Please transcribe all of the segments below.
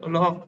Allah.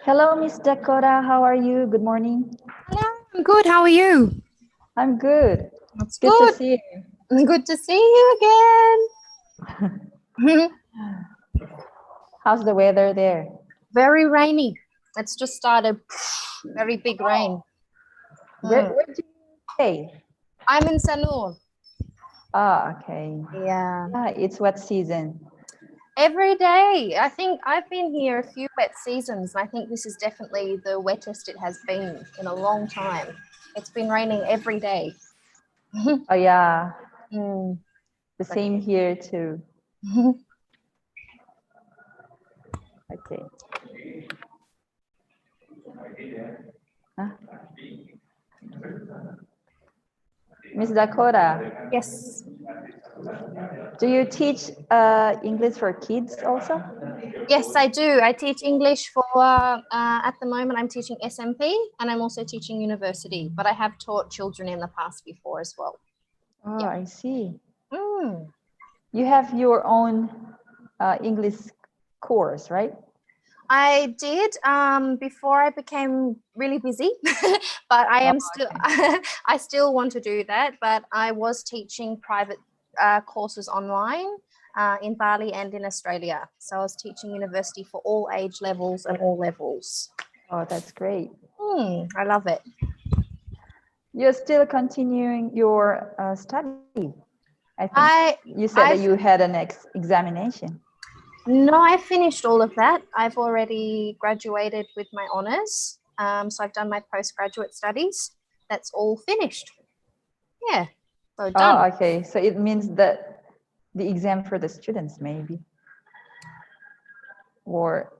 Hello, Miss Dakota. How are you? Good morning. Hello, I'm good. How are you? I'm good. That's good good. to see you. Good to see you again. How's the weather there? Very rainy. It's just started. Very big rain. Where do you stay? I'm in Sanur. Ah, okay. Yeah. It's wet season. Every day. I think I've been here a few wet seasons. I think this is definitely the wettest it has been in a long time. It's been raining every day. Oh, yeah. Mm. The same here too. Okay. Huh? Miss Dakota. Yes. Do you teach English for kids also? Yes, I do. I teach English for, at the moment, I'm teaching SMP and I'm also teaching university, but I have taught children in the past before as well. Oh, yeah. I see. Mm. You have your own English course, right? I did before I became really busy, but I am still, I still want to do that, but I was teaching private courses online in Bali and in Australia. So I was teaching university for all age levels and all levels. Oh, that's great. I love it. You're still continuing your study. I think you said that you had an examination. No, I finished all of that. I've already graduated with my honours. So I've done my postgraduate studies. That's all finished. Yeah, so done. Oh, okay. So it means that the exam for the students, maybe, or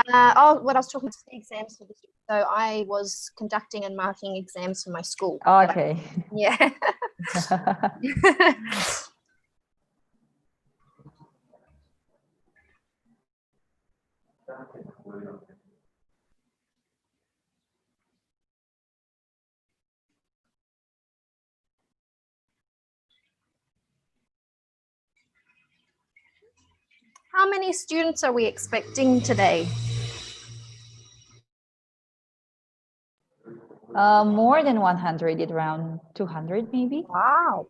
what I was talking about the exams for the students. So I was conducting and marking exams for my school. Okay. Yeah. How many students are we expecting today? More than 100, around 200 maybe. Wow.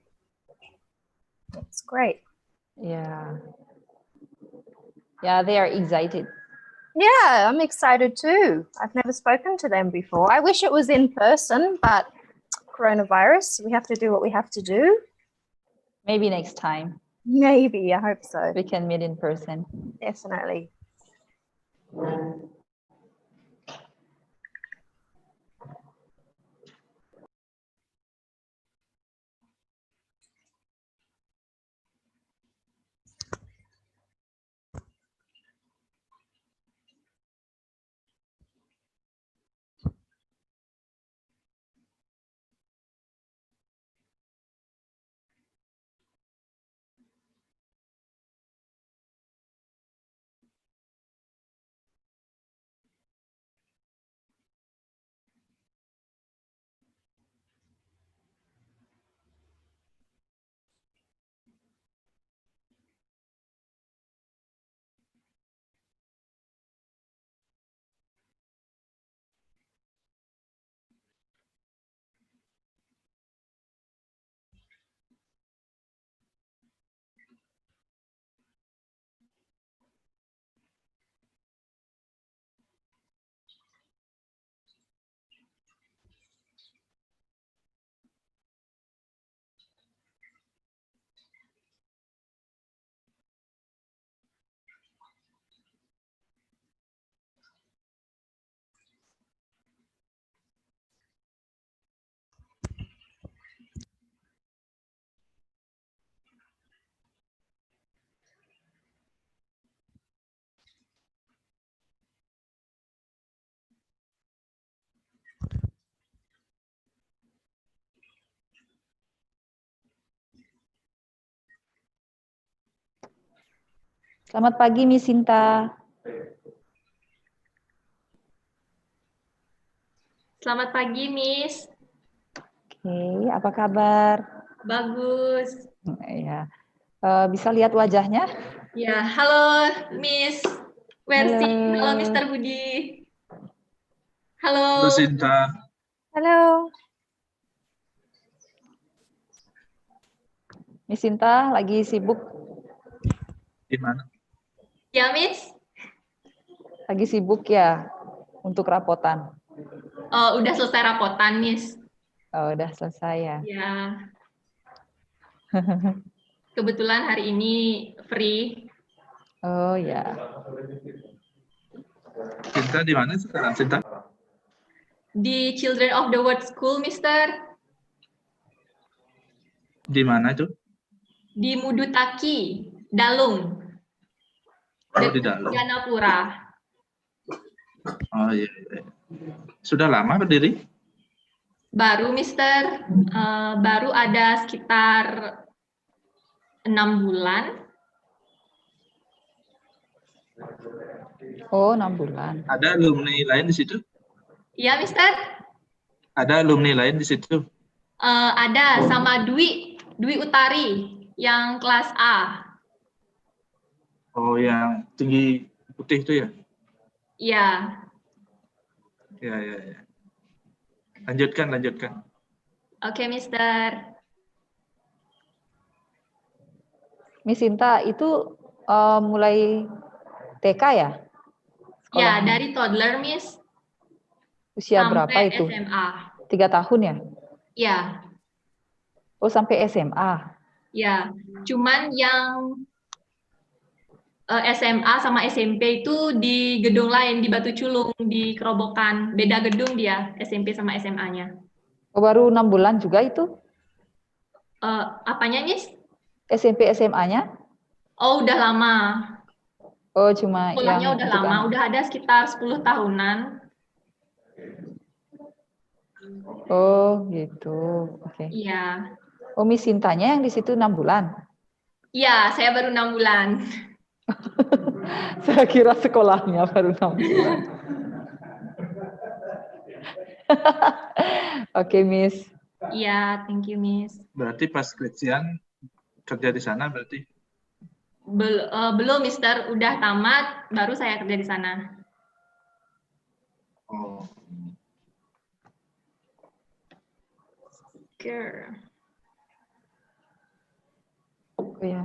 That's great. Yeah. Yeah, they are excited. Yeah, I'm excited too. I've never spoken to them before. I wish it was in person, but coronavirus, we have to do what we have to do. Maybe next time. Maybe, I hope so. We can meet in person. Definitely. Selamat pagi, Miss Sinta. Selamat pagi, Miss. Oke, apa kabar? Bagus. Ya, bisa lihat wajahnya? Ya, halo, Miss Wersi. Halo, Mr. Budi. Halo. Halo, Sinta. Halo. Miss Sinta lagi sibuk? Gimana? Ya, Miss. Lagi sibuk ya untuk rapotan? Udah selesai rapotan, Miss. Oh, udah selesai ya? Ya. Kebetulan hari ini free. Oh ya. Sinta di mana sekarang, Sinta? Di Children of the World School, Mister. Di mana itu? Di Mudutaki, Dalung. Oh, di Dalung. Ganapura. Oh iya, iya. Sudah lama berdiri? Baru, Mister. Baru ada sekitar 6 bulan. Oh, 6 bulan. Ada alumni lain di situ? Iya, Mister. Ada alumni lain di situ? Ada sama Dwi Utari yang kelas A. Oh, yang tinggi putih itu ya? Iya. Ya, ya, ya. Lanjutkan, lanjutkan. Oke, Mister. Miss Sinta itu mulai TK ya? Ya, dari toddler, Miss. Usia sampai berapa itu? SMA. 3 tahun ya? Ya. Oh, sampai SMA? Ya. Cuman yang SMA sama SMP itu di gedung lain, di Batu Culung, di Kerobokan. Beda gedung dia, SMP sama SMA-nya. Oh, baru 6 bulan juga itu? Apanya, Miss? SMP SMA-nya? Oh, udah lama. Oh, cuma Sekolahnya yang udah untuk lama, anak. udah ada sekitar 10 tahunan. Oh, gitu. Oke. Iya. Oh, Miss Sintanya yang di situ 6 bulan? Iya, saya baru 6 bulan. Saya kira sekolahnya baru 6 bulan. Oke, Miss. Iya, thank you, Miss. Berarti pas skripsian kerja di sana berarti? Belum, Mister. Udah tamat, baru saya kerja di sana. Oh. Girl. Oh ya.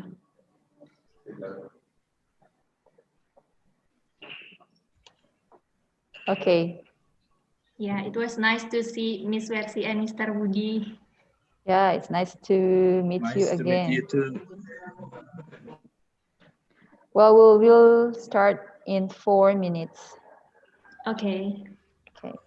Okay. Yeah, it was nice to see Miss Wersi and Mr. Budi. Yeah, it's nice to meet you again. Nice to meet you too. Well, we'll start in 4 minutes. Okay. Okay.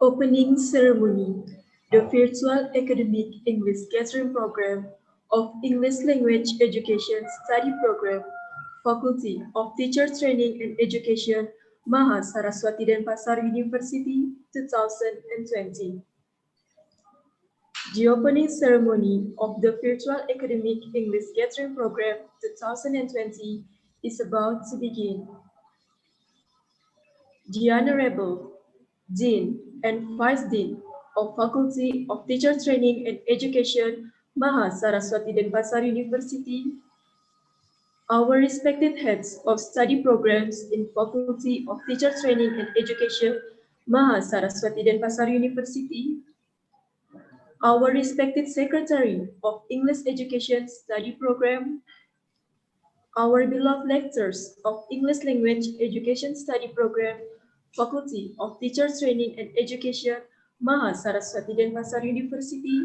Opening ceremony. The virtual academic English gathering program of English Language Education Study Program, Faculty of Teacher Training and Education, Maha Saraswati Denpasar University, 2020. The opening ceremony of the virtual academic English gathering program 2020 is about to begin. The Honorable Dean and Vice Dean of Faculty of Teacher Training and Education, Maha Saraswati Denpasar University, our respected heads of study programs in Faculty of Teacher Training and Education, Maha Saraswati Denpasar University, our respected Secretary of English Education Study Program, our beloved lecturers of English Language Education Study Program, Faculty of Teacher Training and Education, Maha Saraswati Denpasar University,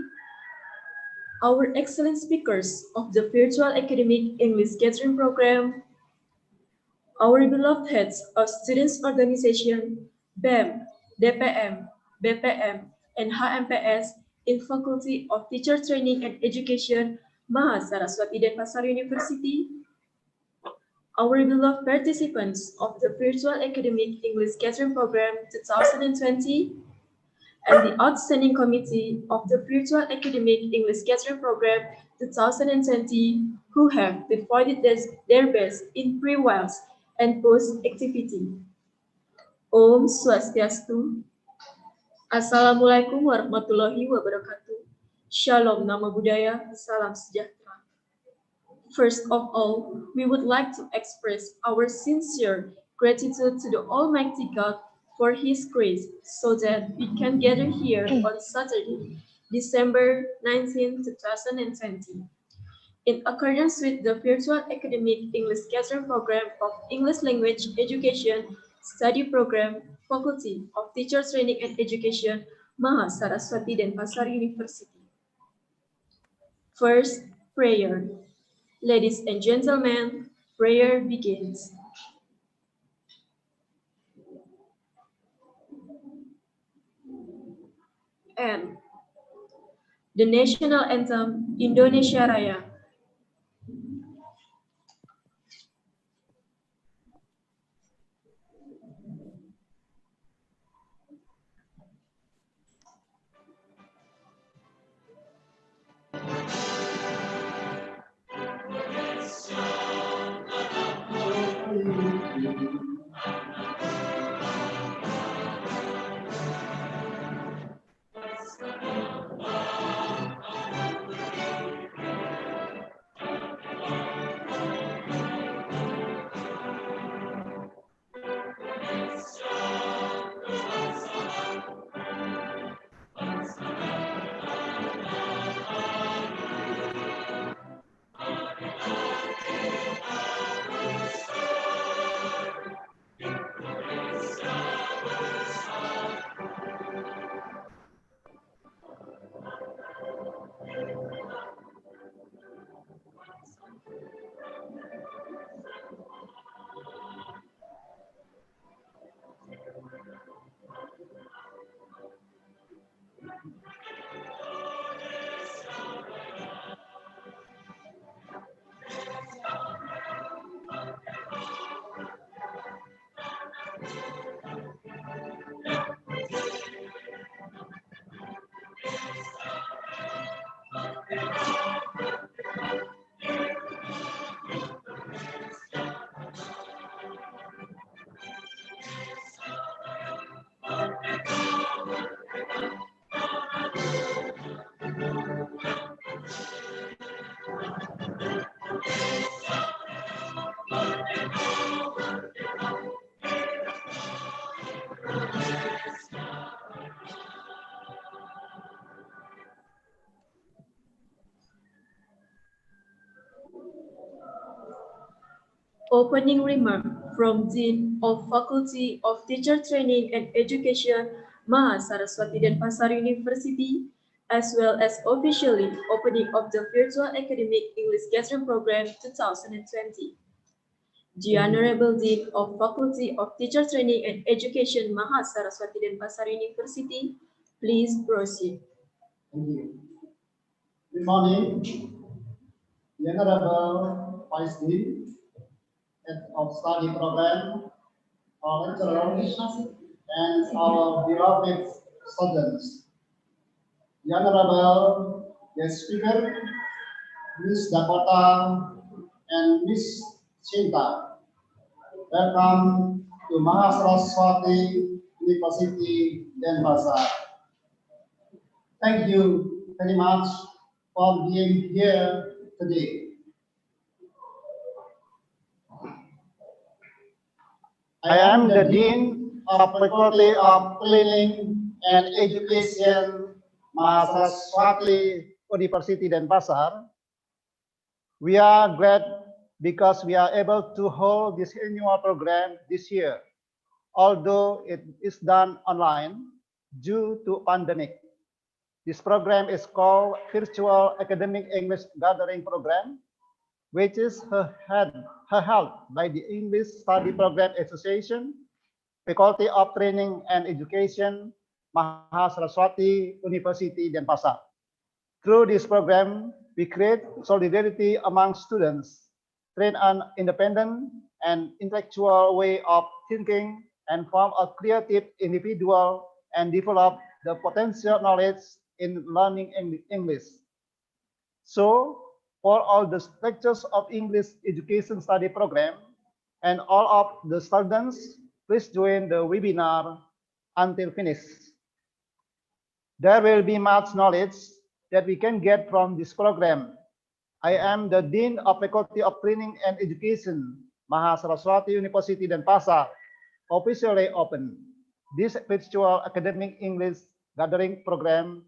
our excellent speakers of the Virtual Academic English Gathering Program, our beloved heads of Students' Organization, BEM, DPM, BPM, and HMPS in Faculty of Teacher Training and Education, Maha Saraswati Denpasar University, our beloved participants of the Virtual Academic English Gathering Program 2020, and the outstanding committee of the Virtual Academic English Gathering Program 2020, who have provided their best in pre-wiles and post-activity. Om Swastiastu. Assalamualaikum warahmatullahi wabarakatuh. Shalom Nama Budaya, Salam Sejahtera. First of all, we would like to express our sincere gratitude to the Almighty God for His grace so that we can gather here on Saturday, December 19, 2020. In accordance with the Virtual Academic English Gathering Program of English Language Education Study Program, Faculty of Teacher Training and Education, Maha Saraswati Denpasar University. First, prayer. Ladies and gentlemen, prayer begins. And the national anthem, Indonesia Raya. Opening remark from Dean of Faculty of Teacher Training and Education, Maha Saraswati Denpasar University, as well as officially opening of the Virtual Academic English Gathering Program 2020. The Honorable Dean of Faculty of Teacher Training and Education, Mahasaraswati Denpasar University, please proceed. Thank you. Good morning, the Honorable Vice Dean, Head of Study Program, our lecturers, and our beloved students. The Honorable Guest Speaker, Ms. Dakota and Ms. Cinta. Welcome to Mahasaraswati University, Denpasar. Thank you very much for being here today. I am the Dean of Faculty of Training and Education, Mahasaraswati University, Denpasar. We are glad because we are able to hold this annual program this year, although it is done online due to pandemic. This program is called Virtual Academic English Gathering Program, which is held by the English Study Program Association, Faculty of Training and Education, Mahasaraswati University, Denpasar. Through this program, we create solidarity among students, train an independent and intellectual way of thinking, and form a creative individual and develop the potential knowledge in learning English. So, for all the lectures of English Education Study Program and all of the students, please join the webinar until finish. There will be much knowledge that we can get from this program. I am the Dean of Faculty of Training and Education, Mahasaraswati University, Denpasar, officially open this virtual academic English gathering program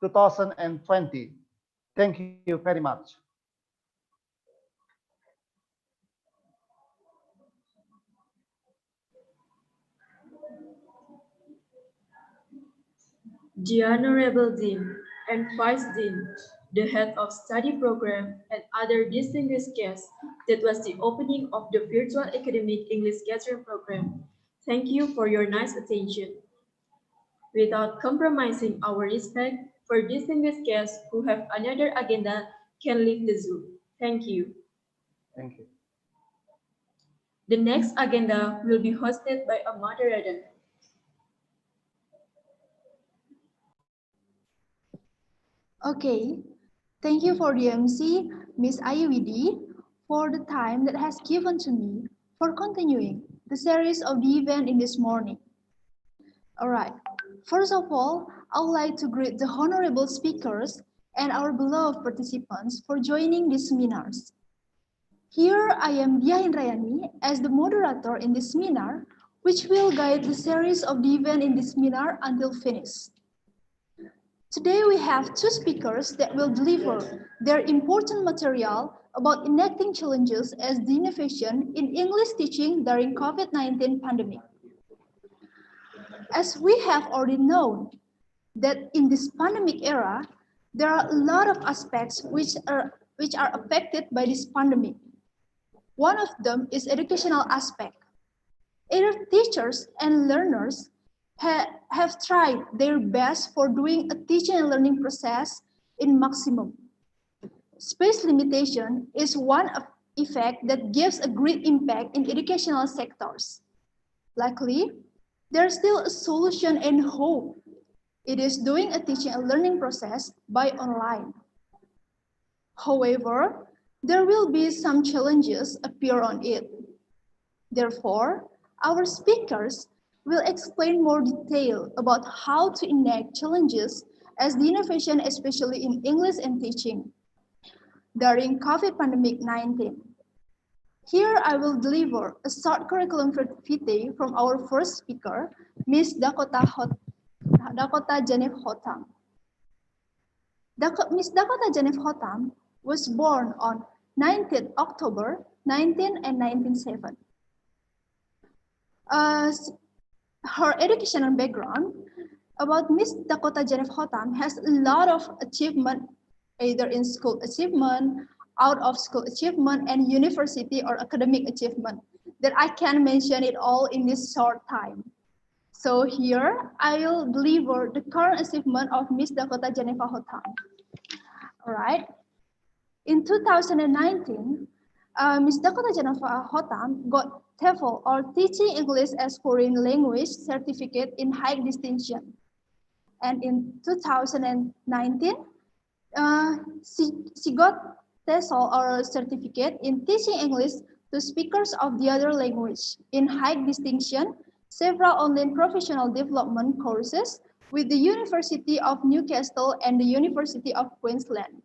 2020. Thank you very much. The Honorable Dean and Vice Dean, the Head of Study Program, and other distinguished guests, that was the opening of the Virtual Academic English Gathering Program. Thank you for your nice attention. Without compromising our respect for distinguished guests who have another agenda can leave the Zoom. Thank you. Thank you. The next agenda will be hosted by a moderator. Okay, thank you for the MC, Ms. Ayuwidi, for the time that has given to me for continuing the series of the event in this morning. All right, first of all, I would like to greet the honorable speakers and our beloved participants for joining these seminars. Here I am Dia Indrayani as the moderator in this seminar, which will guide the series of the event in this seminar until finish. Today we have two speakers that will deliver their important material about enacting challenges as the innovation in English teaching during COVID-19 pandemic. As we have already known that in this pandemic era, there are a lot of aspects which are affected by this pandemic. One of them is educational aspect. Either teachers and learners have tried their best for doing a teaching and learning process in maximum. Space limitation is one effect that gives a great impact in educational sectors. Luckily, there's still a solution and hope. It is doing a teaching and learning process by online. However, there will be some challenges appear on it. Therefore, our speakers will explain more detail about how to enact challenges as the innovation, especially in English and teaching during COVID-19. Here I will deliver a short curriculum vitae from our first speaker, Ms. Dakota Janef-Hotam. Ms. Dakota Janef-Hotam was born on 19th October 1997. Her educational background about Ms. Dakota Janef-Hotam has a lot of achievement, either in school achievement out of school achievement, and university or academic achievement, that I can mention it all in this short time. So here I will deliver the current achievement of Miss Dakota Geneva Hotam. All right. In 2019, Miss Dakota Geneva Hotam got TEFL or Teaching English as Foreign Language certificate in high distinction. And in 2019, she got TESOL or certificate in teaching English to speakers of the other language in high distinction, several online professional development courses with the University of Newcastle and the University of Queensland.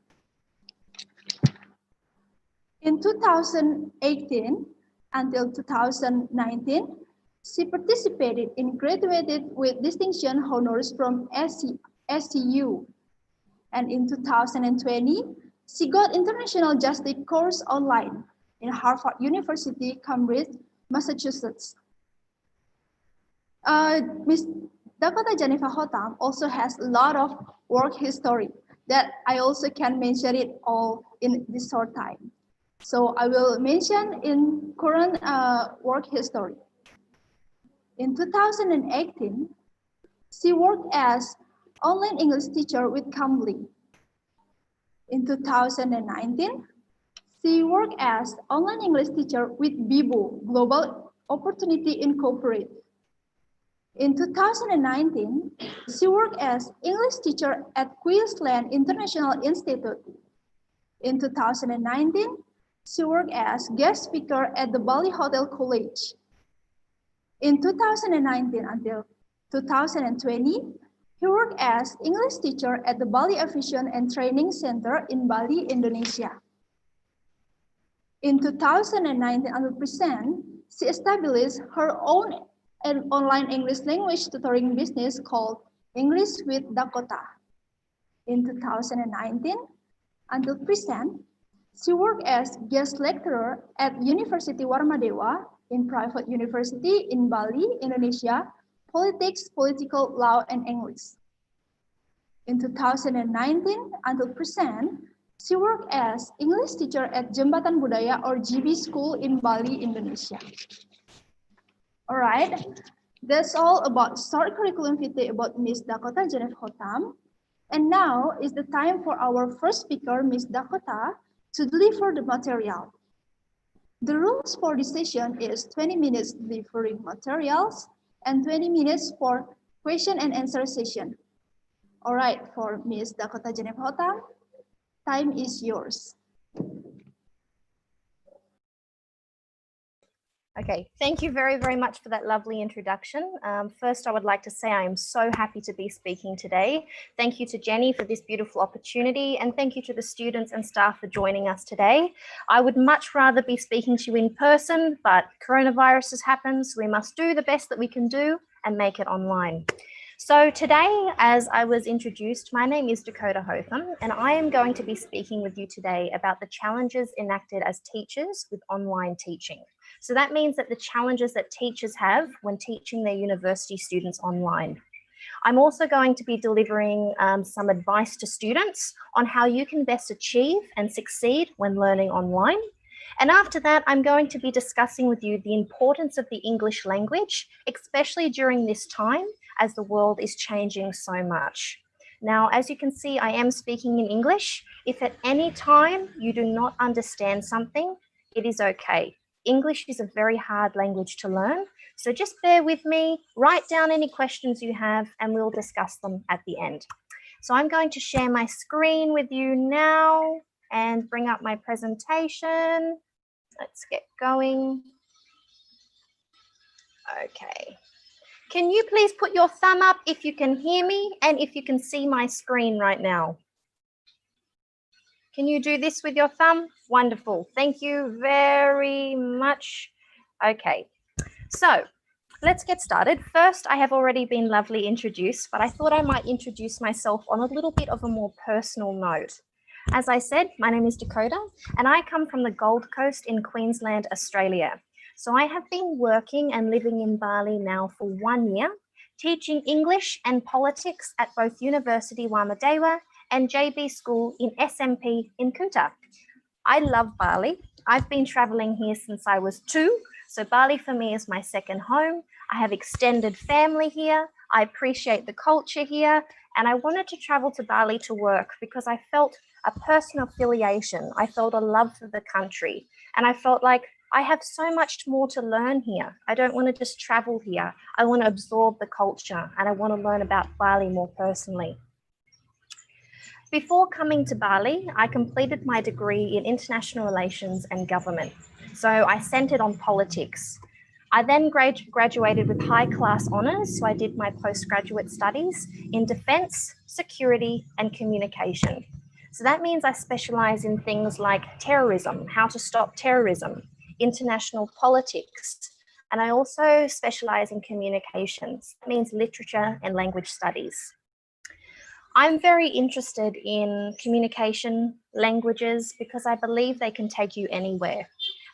In 2018 until 2019, she participated in graduated with distinction honors from SCU. And in 2020, she got international justice course online in Harvard University, Cambridge, Massachusetts. Ms. Dakota Geneva Hotam also has a lot of work history that I also can mention it all in this short time. So I will mention in current work history. In 2018, she worked as online English teacher with Cambly. In 2019, she worked as online English teacher with Bibo, Global Opportunity Incorporated. In 2019, she worked as English teacher at Queensland International Institute. In 2019, she worked as guest speaker at the Bali Hotel College. In 2019 until 2020, he worked as English teacher at the Bali Aviation and Training Center in Bali, Indonesia. In 2019 until present, she established her own online English language tutoring business called English with Dakota. In 2019 until present, she worked as guest lecturer at University Warmadewa in private university in Bali, Indonesia, politics, political law, and English. In 2019 until present, she worked as English teacher at Jembatan Budaya or GB School in Bali, Indonesia. All right, that's all about short curriculum vitae about Miss Dakota Geneva Hotam. And now is the time for our first speaker, Miss Dakota, to deliver the material. The rules for this session is 20 minutes delivering materials and 20 minutes for question and answer session. All right, for Miss Dakota Geneva Hotam, time is yours. Okay, thank you very, very much for that lovely introduction. First, I would like to say I am so happy to be speaking today. Thank you to Jenny for this beautiful opportunity, and thank you to the students and staff for joining us today. I would much rather be speaking to you in person, but coronavirus has happened, so we must do the best that we can do and make it online. So today, as I was introduced, my name is Dakota Hotham, and I am going to be speaking with you today about the challenges enacted as teachers with online teaching. So that means that the challenges that teachers have when teaching their university students online. I'm also going to be delivering some advice to students on how you can best achieve and succeed when learning online. And after that, I'm going to be discussing with you the importance of the English language, especially during this time as the world is changing so much. Now, as you can see, I am speaking in English. If at any time you do not understand something, it is okay. English is a very hard language to learn, so just bear with me, write down any questions you have, and we'll discuss them at the end. So I'm going to share my screen with you now and bring up my presentation. Let's get going. Okay. Can you please put your thumb up if you can hear me and if you can see my screen right now? Can you do this with your thumb? Wonderful. Thank you very much. Okay, so let's get started. First, I have already been lovely introduced, but I thought I might introduce myself on a little bit of a more personal note. As I said, my name is Dakota, and I come from the Gold Coast in Queensland, Australia. So I have been working and living in Bali now for 1 year, teaching English and politics at both University Warmadewa and JB School in SMP in Kuta. I love Bali. I've been traveling here since I was 2, so Bali for me is my second home. I have extended family here. I appreciate the culture here, and I wanted to travel to Bali to work because I felt a personal affiliation. I felt a love for the country, and I felt like I have so much more to learn here. I don't want to just travel here. I want to absorb the culture, and I want to learn about Bali more personally. Before coming to Bali, I completed my degree in international relations and government. So I centered on politics. I then graduated with high-class honors, so I did my postgraduate studies in defense, security, and communication. So that means I specialize in things like terrorism, how to stop terrorism, international politics, and I also specialize in communications. That means literature and language studies. I'm very interested in communication languages because I believe they can take you anywhere.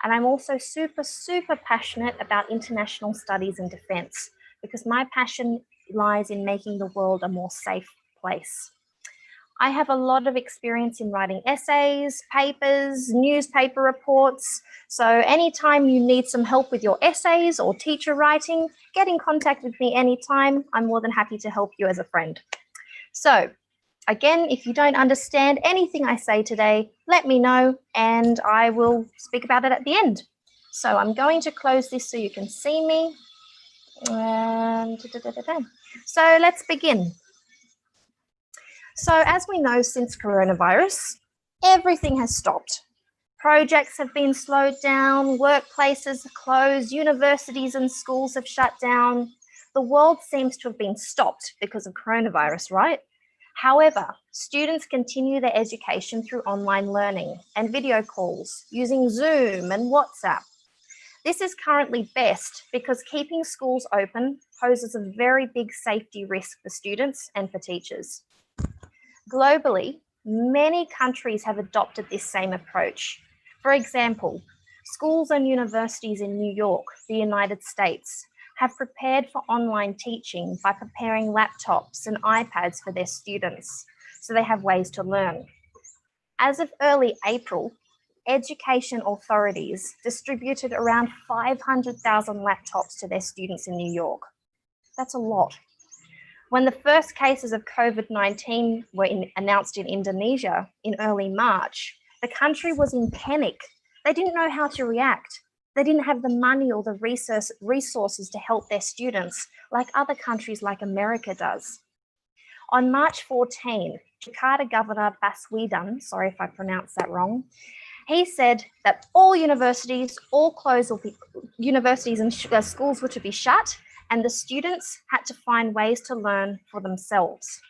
And I'm also super passionate about international studies and defense because my passion lies in making the world a more safe place. I have a lot of experience in writing essays, papers, newspaper reports. So anytime you need some help with your essays or teacher writing, get in contact with me anytime. I'm more than happy to help you as a friend. So again, if you don't understand anything I say today, let me know and I will speak about it at the end. So I'm going to close this so you can see me. And so let's begin. So as we know, since coronavirus, everything has stopped. Projects have been slowed down, workplaces are closed, universities and schools have shut down. The world seems to have been stopped because of coronavirus, right? However, students continue their education through online learning and video calls using Zoom and WhatsApp. This is currently best because keeping schools open poses a very big safety risk for students and for teachers. Globally, many countries have adopted this same approach. For example, schools and universities in New York, the United States, have prepared for online teaching by preparing laptops and iPads for their students, so they have ways to learn. As of early April, education authorities distributed around 500,000 laptops to their students in New York. That's a lot. When the first cases of COVID-19 were announced in Indonesia in early March, the country was in panic. They didn't know how to react. They didn't have the money or the resources to help their students like other countries like America does. On March 14, Jakarta Governor Baswedan, sorry if I pronounced that wrong, he said that all universities, universities and schools were to be shut, and the students had to find ways to learn for themselves.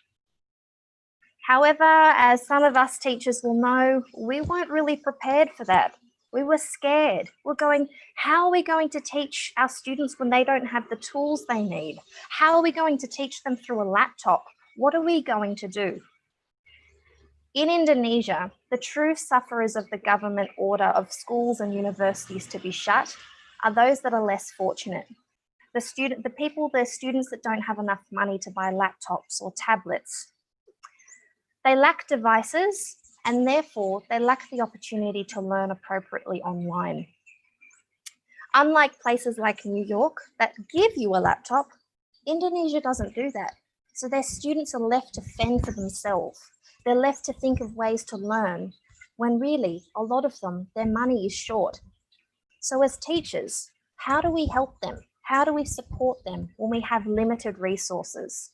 However, as some of us teachers will know, we weren't really prepared for that. We were scared. We're going, how are we going to teach our students when they don't have the tools they need? How are we going to teach them through a laptop? What are we going to do? In Indonesia, the true sufferers of the government order of schools and universities to be shut are those that are less fortunate. The students that don't have enough money to buy laptops or tablets. They lack devices and therefore they lack the opportunity to learn appropriately online. Unlike places like New York that give you a laptop, Indonesia doesn't do that. So their students are left to fend for themselves. They're left to think of ways to learn when really a lot of them, their money is short. So as teachers, how do we help them? How do we support them when we have limited resources?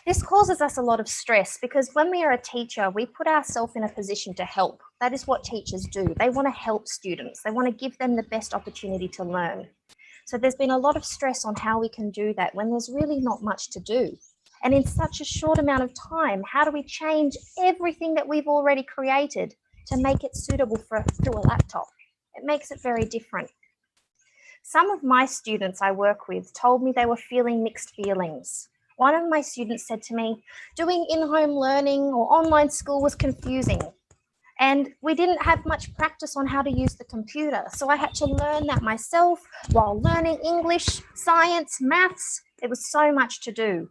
This causes us a lot of stress because when we are a teacher, we put ourselves in a position to help. That is what teachers do. They want to help students. They want to give them the best opportunity to learn. So there's been a lot of stress on how we can do that when there's really not much to do. And in such a short amount of time, how do we change everything that we've already created to make it suitable through a laptop? It makes it very different. Some of my students I work with told me they were feeling mixed feelings. One of my students said to me, doing in-home learning or online school was confusing. And we didn't have much practice on how to use the computer. So I had to learn that myself while learning English, science, maths. It was so much to do.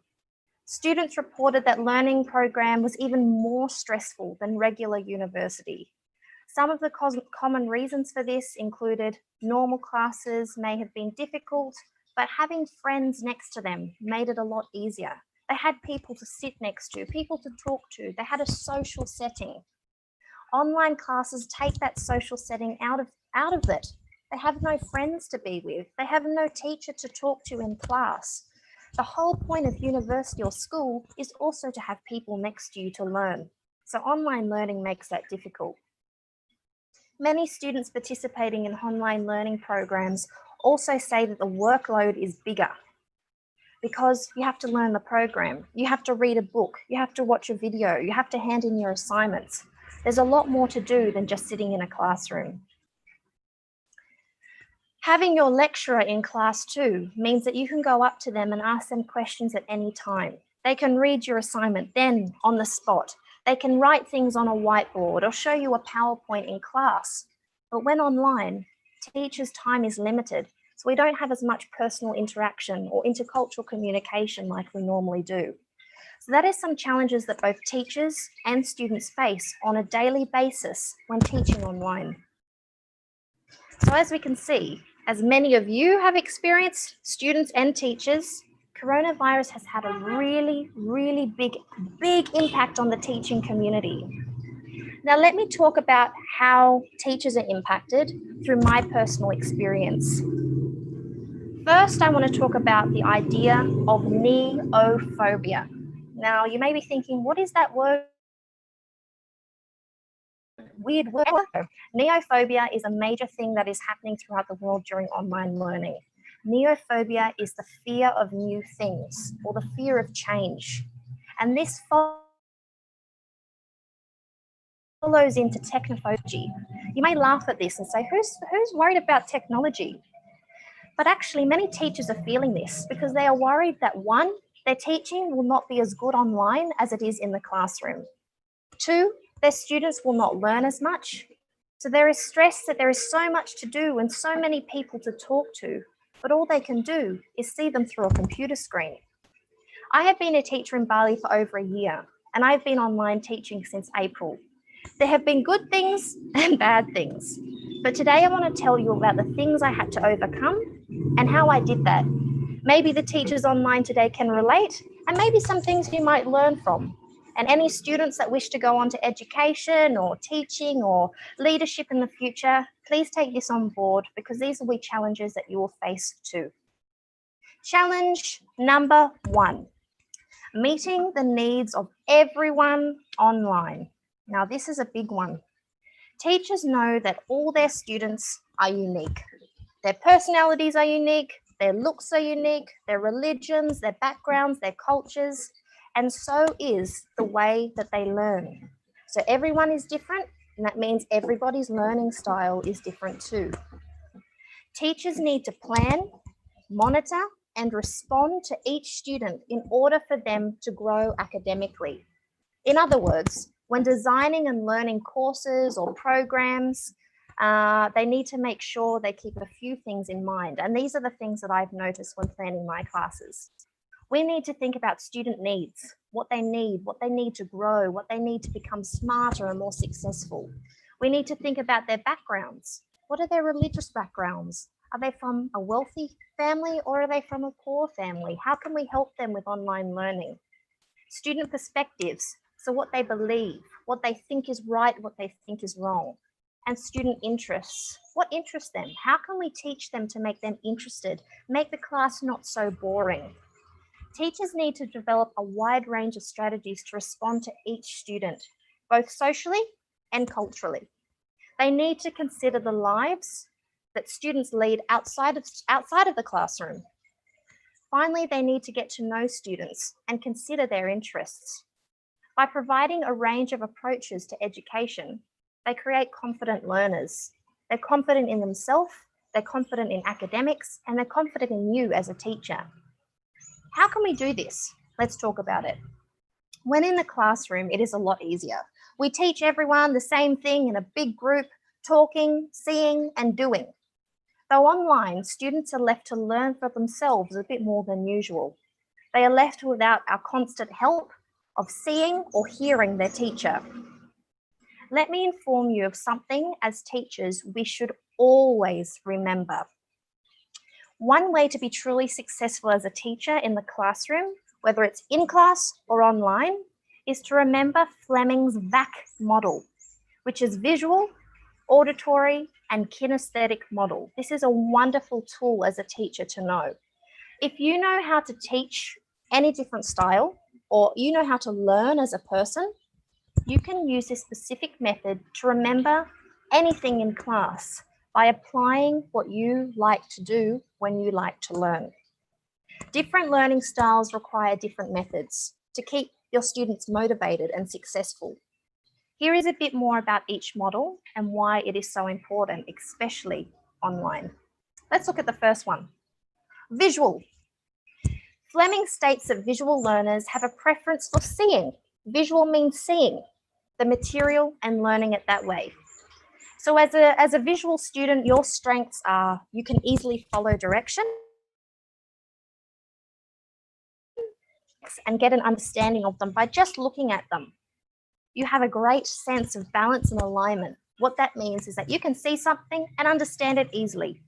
Students reported that learning program was even more stressful than regular university. Some of the common reasons for this included normal classes may have been difficult, but having friends next to them made it a lot easier. They had people to sit next to, people to talk to. They had a social setting. Online classes take that social setting out of it. They have no friends to be with. They have no teacher to talk to in class. The whole point of university or school is also to have people next to you to learn. So online learning makes that difficult. Many students participating in online learning programs also say that the workload is bigger because you have to learn the program, you have to read a book, you have to watch a video, you have to hand in your assignments. There's a lot more to do than just sitting in a classroom. Having your lecturer in class too means that you can go up to them and ask them questions at any time. They can read your assignment then on the spot. They can write things on a whiteboard or show you a PowerPoint in class. But when online, teachers' time is limited, so we don't have as much personal interaction or intercultural communication like we normally do. So that is some challenges that both teachers and students face on a daily basis when teaching online. So as we can see, as many of you have experienced, students and teachers, coronavirus has had a really, really big impact on the teaching community. Now, let me talk about how teachers are impacted through my personal experience. First, I want to talk about the idea of neophobia. Now, you may be thinking, what is that word? Weird word. Neophobia is a major thing that is happening throughout the world during online learning. Neophobia is the fear of new things or the fear of change. And this follows into technophobia. You may laugh at this and say, who's worried about technology? But actually, many teachers are feeling this because they are worried that one, their teaching will not be as good online as it is in the classroom. Two, their students will not learn as much. So there is stress that there is so much to do and so many people to talk to, but all they can do is see them through a computer screen. I have been a teacher in Bali for over a year, and I've been online teaching since April. There have been good things and bad things, but today I want to tell you about the things I had to overcome and how I did that. Maybe the teachers online today can relate, and maybe some things you might learn from. And any students that wish to go on to education or teaching or leadership in the future, please take this on board because these will be challenges that you will face too. Challenge number 1, meeting the needs of everyone online. Now, this is a big one. Teachers know that all their students are unique. Their personalities are unique, their looks are unique, their religions, their backgrounds, their cultures, and so is the way that they learn. So everyone is different, and that means everybody's learning style is different too. Teachers need to plan, monitor, and respond to each student in order for them to grow academically. In other words, when designing and learning courses or programs, they need to make sure they keep a few things in mind. And these are the things that I've noticed when planning my classes. We need to think about student needs, what they need to grow, what they need to become smarter and more successful. We need to think about their backgrounds. What are their religious backgrounds? Are they from a wealthy family or are they from a poor family? How can we help them with online learning? Student perspectives, so what they believe, what they think is right, what they think is wrong. And student interests, what interests them? How can we teach them to make them interested, make the class not so boring? Teachers need to develop a wide range of strategies to respond to each student, both socially and culturally. They need to consider the lives that students lead outside of the classroom. Finally, they need to get to know students and consider their interests. By providing a range of approaches to education, they create confident learners. They're confident in themselves, they're confident in academics, and they're confident in you as a teacher. How can we do this? Let's talk about it. When in the classroom, it is a lot easier. We teach everyone the same thing in a big group, talking, seeing, and doing. Though online, students are left to learn for themselves a bit more than usual. They are left without our constant help of seeing or hearing their teacher. Let me inform you of something as teachers we should always remember. One way to be truly successful as a teacher in the classroom, whether it's in class or online, is to remember Fleming's VAC model, which is visual, auditory, and kinesthetic model. This is a wonderful tool as a teacher to know. If you know how to teach any different style, or you know how to learn as a person, you can use this specific method to remember anything in class by applying what you like to do when you like to learn. Different learning styles require different methods to keep your students motivated and successful. Here is a bit more about each model and why it is so important, especially online. Let's look at the first one. Visual. Fleming states that visual learners have a preference for seeing. Visual means seeing the material and learning it that way. So as a visual student, your strengths are you can easily follow direction and get an understanding of them by just looking at them. You have a great sense of balance and alignment. What that means is that you can see something and understand it easily.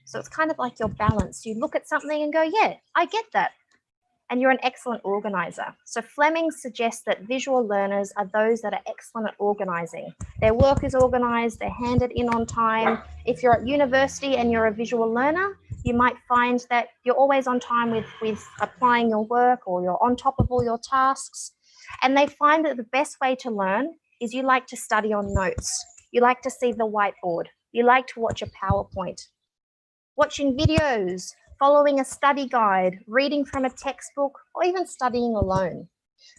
So it's kind of like your balance. You look at something and go, yeah, I get that. And you're an excellent organizer. So Fleming suggests that visual learners are those that are excellent at organizing. Their work is organized, they're handed in on time. If you're at university and you're a visual learner, you might find that you're always on time with applying your work, or you're on top of all your tasks. And they find that the best way to learn is you like to study on notes. You like to see the whiteboard. You like to watch a PowerPoint. Watching videos, following a study guide, reading from a textbook, or even studying alone.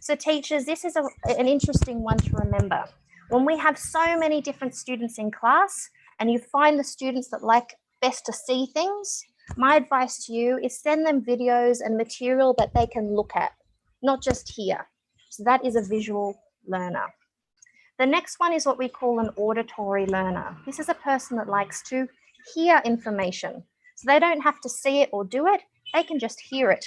So teachers, this is an interesting one to remember. When we have so many different students in class and you find the students that like best to see things, my advice to you is send them videos and material that they can look at, not just hear. So that is a visual learner. The next one is what we call an auditory learner. This is a person that likes to hear information. So they don't have to see it or do it, they can just hear it.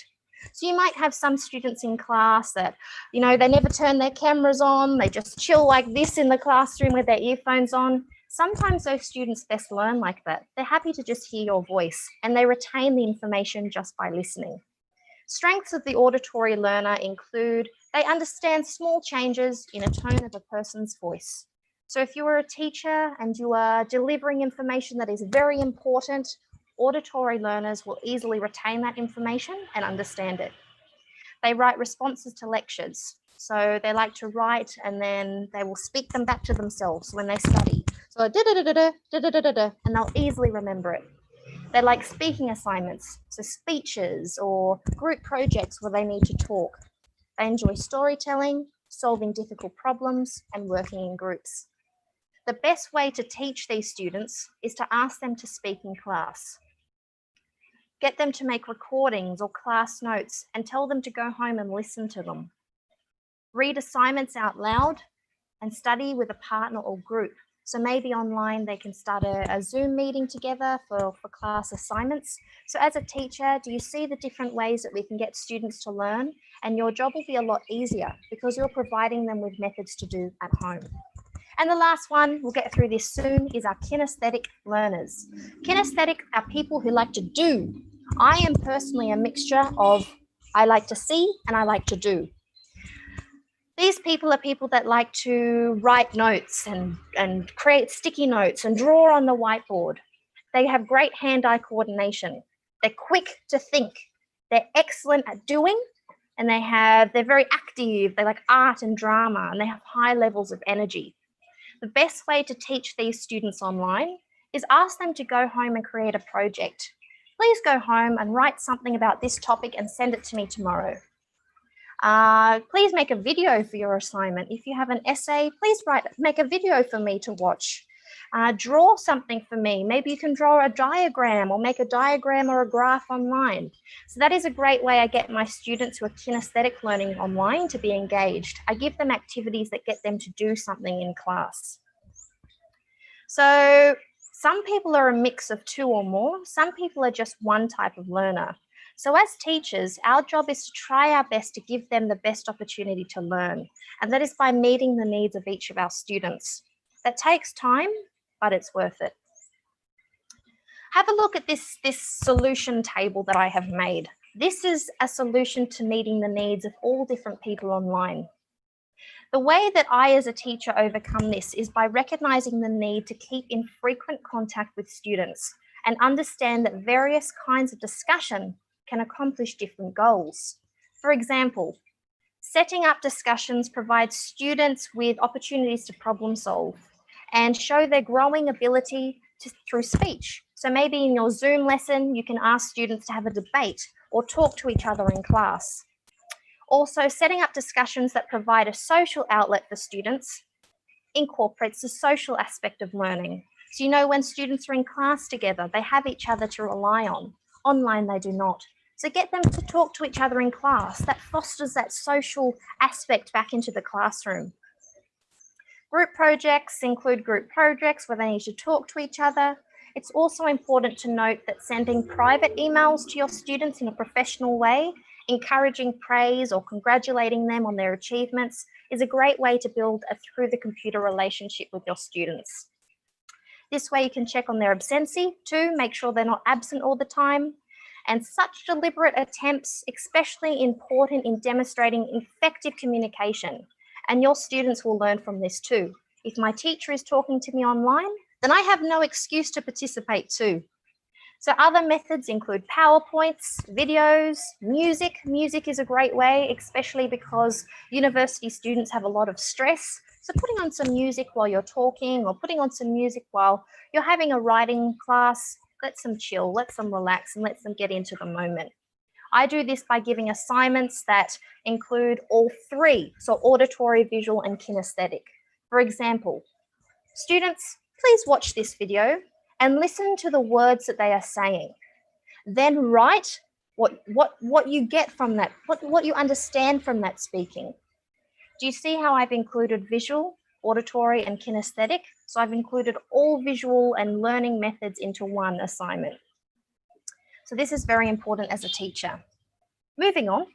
So you might have some students in class that, you know, they never turn their cameras on, they just chill like this in the classroom with their earphones on. Sometimes those students best learn like that. They're happy to just hear your voice and they retain the information just by listening. Strengths of the auditory learner include they understand small changes in a tone of a person's voice. So if you are a teacher and you are delivering information that is very important, auditory learners will easily retain that information and understand it. They write responses to lectures. So they like to write and then they will speak them back to themselves when they study. So da-da-da-da-da, and they'll easily remember it. They like speaking assignments, so speeches or group projects where they need to talk. They enjoy storytelling, solving difficult problems, and working in groups. The best way to teach these students is to ask them to speak in class. Get them to make recordings or class notes and tell them to go home and listen to them. Read assignments out loud and study with a partner or group. So maybe online they can start a Zoom meeting together for class assignments. So as a teacher, do you see the different ways that we can get students to learn? And your job will be a lot easier because you're providing them with methods to do at home. And the last one, we'll get through this soon, is our kinesthetic learners. Kinesthetic are people who like to do. I am personally a mixture of I like to see and I like to do. These people are people that like to write notes and create sticky notes and draw on the whiteboard. They have great hand-eye coordination. They're quick to think. They're excellent at doing, and they're very active. They like art and drama, and they have high levels of energy. The best way to teach these students online is ask them to go home and create a project. Please go home and write something about this topic and send it to me tomorrow. Please make a video for your assignment. If you have an essay, please make a video for me to watch. Draw something for me. Maybe you can draw a diagram or make a diagram or a graph online. So that is a great way I get my students who are kinesthetic learning online to be engaged. I give them activities that get them to do something in class. So some people are a mix of two or more. Some people are just one type of learner. So as teachers, our job is to try our best to give them the best opportunity to learn, and that is by meeting the needs of each of our students. That takes time, but it's worth it. Have a look at this solution table that I have made. This is a solution to meeting the needs of all different people online. The way that I as a teacher overcome this is by recognizing the need to keep in frequent contact with students and understand that various kinds of discussion can accomplish different goals. For example, setting up discussions provides students with opportunities to problem solve and show their growing ability through speech. So maybe in your Zoom lesson, you can ask students to have a debate or talk to each other in class. Also, setting up discussions that provide a social outlet for students incorporates the social aspect of learning. So you know when students are in class together, they have each other to rely on. Online, they do not. So get them to talk to each other in class. That fosters that social aspect back into the classroom. Group projects include group projects where they need to talk to each other. It's also important to note that sending private emails to your students in a professional way, encouraging praise or congratulating them on their achievements is a great way to build a through the computer relationship with your students. This way you can check on their absency too, make sure they're not absent all the time. And such deliberate attempts, especially important in demonstrating effective communication. And your students will learn from this too. If my teacher is talking to me online, then I have no excuse to participate too. So other methods include PowerPoints, videos, music. Music is a great way, especially because university students have a lot of stress. So putting on some music while you're talking or putting on some music while you're having a writing class, lets them chill, lets them relax and lets them get into the moment. I do this by giving assignments that include all three, so auditory, visual and kinesthetic. For example, students, please watch this video and listen to the words that they are saying. Then write what you get from that, what you understand from that speaking. Do you see how I've included visual, auditory and kinesthetic? So I've included all visual and learning methods into one assignment. So this is very important as a teacher. Moving on,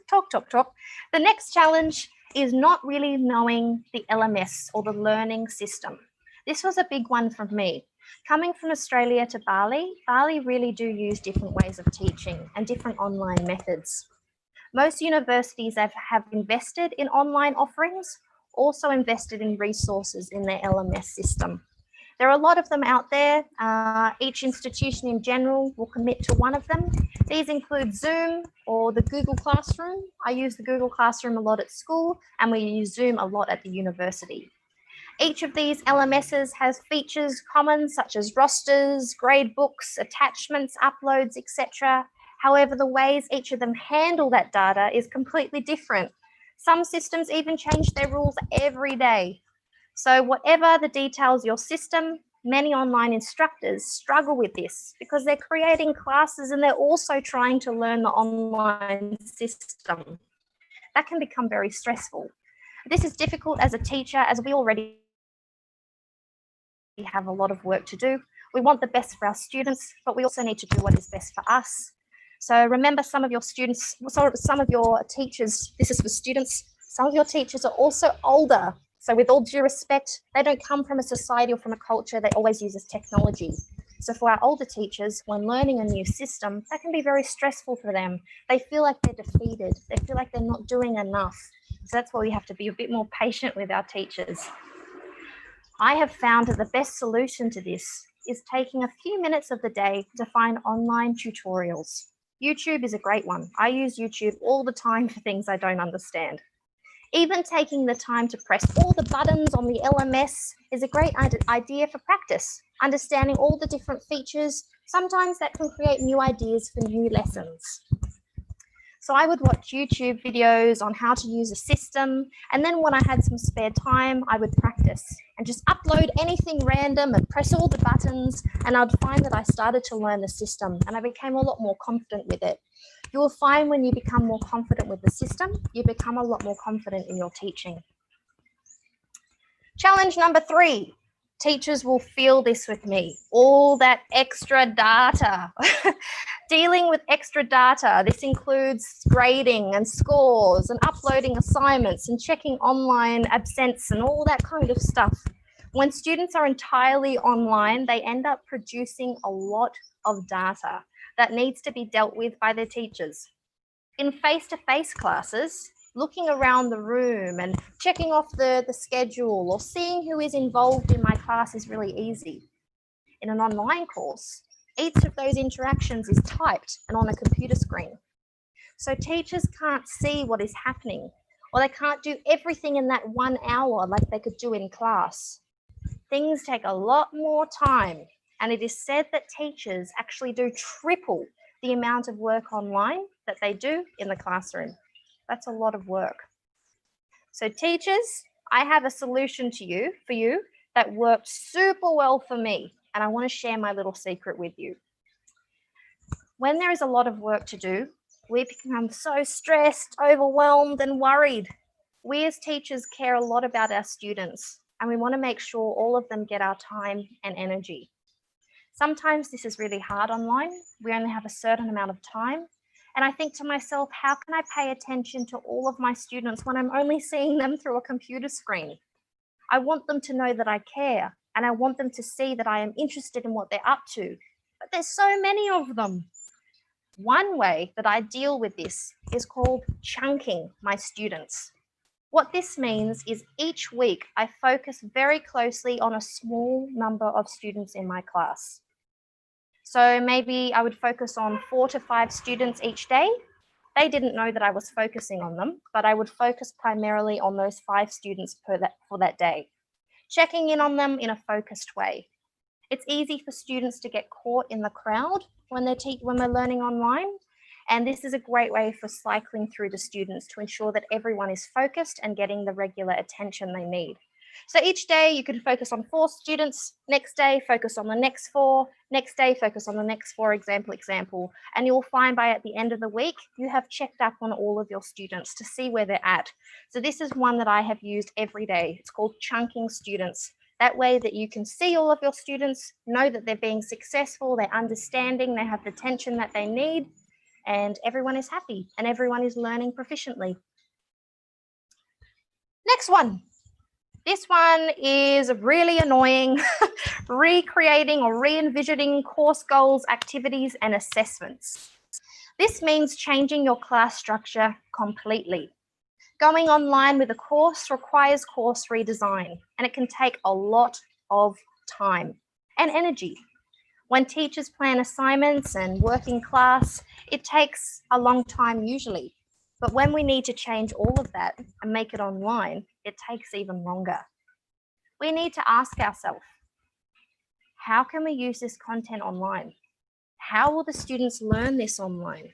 talk. The next challenge is not really knowing the LMS or the learning system. This was a big one for me. Coming from Australia to Bali, Bali really do use different ways of teaching and different online methods. Most universities have invested in online offerings, also invested in resources in their LMS system. There are a lot of them out there. Each institution in general will commit to one of them. These include Zoom or the Google Classroom. I use the Google Classroom a lot at school and we use Zoom a lot at the university. Each of these LMSs has features common such as rosters, grade books, attachments, uploads, etc. However, the ways each of them handle that data is completely different. Some systems even change their rules every day. So whatever the details of your system, many online instructors struggle with this because they're creating classes and they're also trying to learn the online system. That can become very stressful. This is difficult as a teacher as we already have a lot of work to do. We want the best for our students, but we also need to do what is best for us. So remember, some of your teachers, this is for students, some of your teachers are also older. So with all due respect, they don't come from a society or from a culture that always uses technology. So for our older teachers, when learning a new system, that can be very stressful for them. They feel like they're defeated. They feel like they're not doing enough. So that's why we have to be a bit more patient with our teachers. I have found that the best solution to this is taking a few minutes of the day to find online tutorials. YouTube is a great one. I use YouTube all the time for things I don't understand. Even taking the time to press all the buttons on the LMS is a great idea for practice. Understanding all the different features, sometimes that can create new ideas for new lessons. So I would watch YouTube videos on how to use a system, and then when I had some spare time, I would practice and just upload anything random and press all the buttons, and I'd find that I started to learn the system and I became a lot more confident with it. You will find when you become more confident with the system, you become a lot more confident in your teaching. Challenge number 3, Teachers will feel this with me, all that extra data. Dealing with extra data, this includes grading and scores and uploading assignments and checking online absence and all that kind of stuff. When students are entirely online, they end up producing a lot of data that needs to be dealt with by their teachers. In face-to-face classes, looking around the room and checking off the schedule or seeing who is involved in my class is really easy. In an online course, each of those interactions is typed and on a computer screen. So teachers can't see what is happening, or they can't do everything in that 1 hour like they could do in class. Things take a lot more time, and it is said that teachers actually do triple the amount of work online that they do in the classroom. That's a lot of work. So teachers, I have a solution for you that worked super well for me, and I want to share my little secret with you. When there is a lot of work to do, we become so stressed, overwhelmed, and worried. We as teachers care a lot about our students, and we want to make sure all of them get our time and energy. Sometimes this is really hard online. We only have a certain amount of time. And I think to myself, how can I pay attention to all of my students when I'm only seeing them through a computer screen? I want them to know that I care, and I want them to see that I am interested in what they're up to. But there's so many of them. One way that I deal with this is called chunking my students. What this means is each week I focus very closely on a small number of students in my class. So maybe I would focus on 4 to 5 students each day. They didn't know that I was focusing on them, but I would focus primarily on those 5 students for that day, checking in on them in a focused way. It's easy for students to get caught in the crowd when we're learning online, and this is a great way for cycling through the students to ensure that everyone is focused and getting the regular attention they need. So each day you can focus on 4 students, next day focus on the next 4, next day focus on the next 4, example, and you'll find by at the end of the week, you have checked up on all of your students to see where they're at. So this is one that I have used every day. It's called chunking students. That way that you can see all of your students, know that they're being successful, they're understanding, they have the attention that they need, and everyone is happy and everyone is learning proficiently. Next one. This one is really annoying, recreating or re-envisioning course goals, activities, and assessments. This means changing your class structure completely. Going online with a course requires course redesign, and it can take a lot of time and energy. When teachers plan assignments and work in class, it takes a long time usually. But when we need to change all of that and make it online, it takes even longer. We need to ask ourselves, how can we use this content online? How will the students learn this online?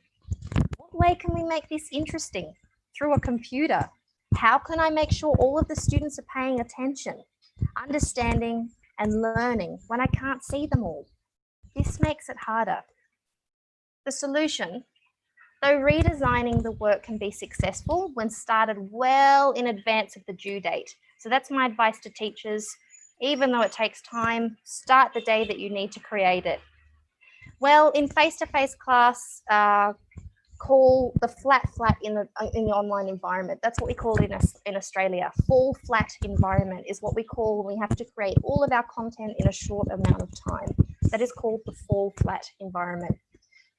What way can we make this interesting? Through a computer. How can I make sure all of the students are paying attention, understanding, and learning when I can't see them all? This makes it harder. The solution, though redesigning the work can be successful when started well in advance of the due date. So that's my advice to teachers. Even though it takes time, start the day that you need to create it. Well, in face-to-face class, call the flat in the online environment. That's what we call it in Australia. Full flat environment is what we call when we have to create all of our content in a short amount of time. That is called the full flat environment.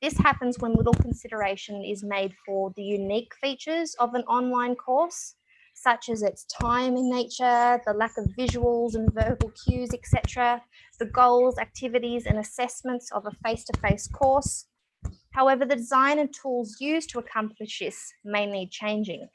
This happens when little consideration is made for the unique features of an online course, such as its time in nature, the lack of visuals and verbal cues, etc., the goals, activities, and assessments of a face-to-face course. However, the design and tools used to accomplish this may need changing.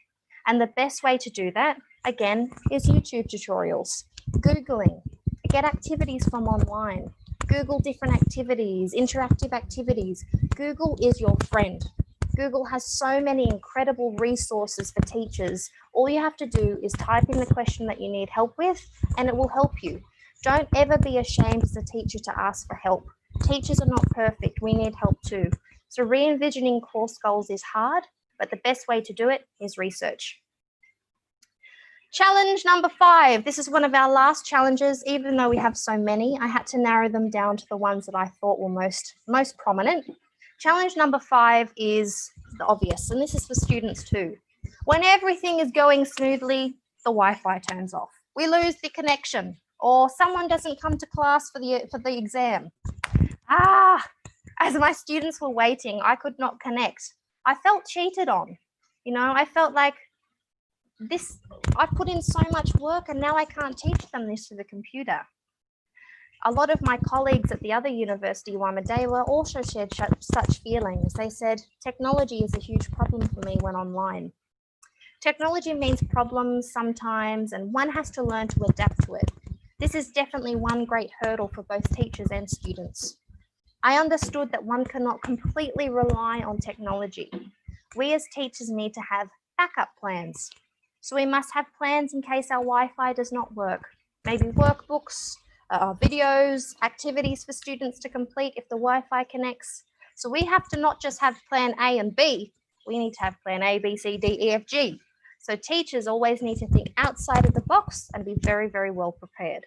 And the best way to do that, again, is YouTube tutorials, Googling, get activities from online, Google different activities, interactive activities. Google is your friend. Google has so many incredible resources for teachers. All you have to do is type in the question that you need help with, and it will help you. Don't ever be ashamed as a teacher to ask for help. Teachers are not perfect. We need help too. So re-envisioning course goals is hard, but the best way to do it is research. Challenge number 5. This is one of our last challenges. Even though we have so many, I had to narrow them down to the ones that I thought were most prominent. Challenge number 5 is the obvious, and this is for students too. When everything is going smoothly, the Wi-Fi turns off. We lose the connection, or someone doesn't come to class for the exam. As my students were waiting, I could not connect. I felt cheated on. You know, I felt like I put in so much work and now I can't teach them this through the computer. A lot of my colleagues at the other university, Wamadewa, also shared such feelings. They said, technology is a huge problem for me when online. Technology means problems sometimes, and one has to learn to adapt to it. This is definitely one great hurdle for both teachers and students. I understood that one cannot completely rely on technology. We as teachers need to have backup plans. So we must have plans in case our Wi-Fi does not work. Maybe workbooks, videos, activities for students to complete if the Wi-Fi connects. So we have to not just have plan A and B, we need to have plan A, B, C, D, E, F, G. So teachers always need to think outside of the box and be very, very well prepared.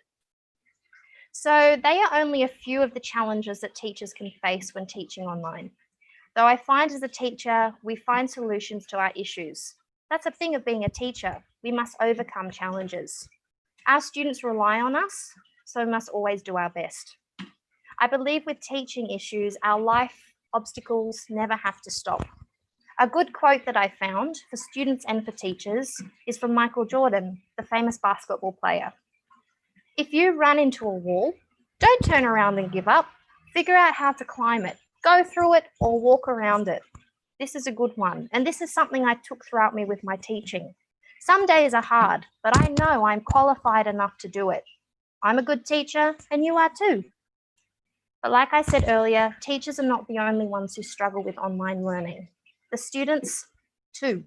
So they are only a few of the challenges that teachers can face when teaching online. Though I find as a teacher, we find solutions to our issues. That's the thing of being a teacher. We must overcome challenges. Our students rely on us, so we must always do our best. I believe with teaching issues, our life obstacles never have to stop. A good quote that I found for students and for teachers is from Michael Jordan, the famous basketball player. If you run into a wall, don't turn around and give up. Figure out how to climb it, go through it, or walk around it. This is a good one, and this is something I took throughout me with my teaching. Some days are hard, but I know I'm qualified enough to do it. I'm a good teacher, and you are too. But like I said earlier, teachers are not the only ones who struggle with online learning. The students too.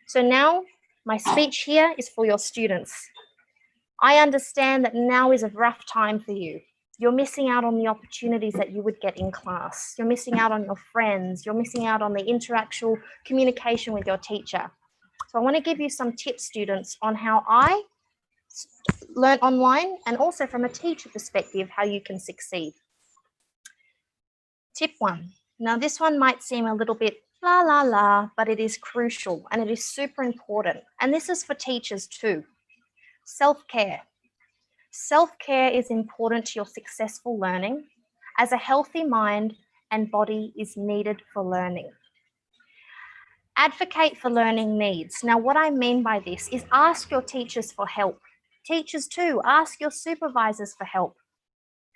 So now my speech here is for your students. I understand that now is a rough time for you. You're missing out on the opportunities that you would get in class. You're missing out on your friends. You're missing out on the interactual communication with your teacher. So I want to give you some tips, students, on how I learn online and also from a teacher perspective, how you can succeed. Tip 1. Now this one might seem a little bit la la la, but it is crucial and it is super important. And this is for teachers too. Self-care. Self-care is important to your successful learning, as a healthy mind and body is needed for learning. Advocate for learning needs. Now, what I mean by this is ask your teachers for help. Teachers too, ask your supervisors for help.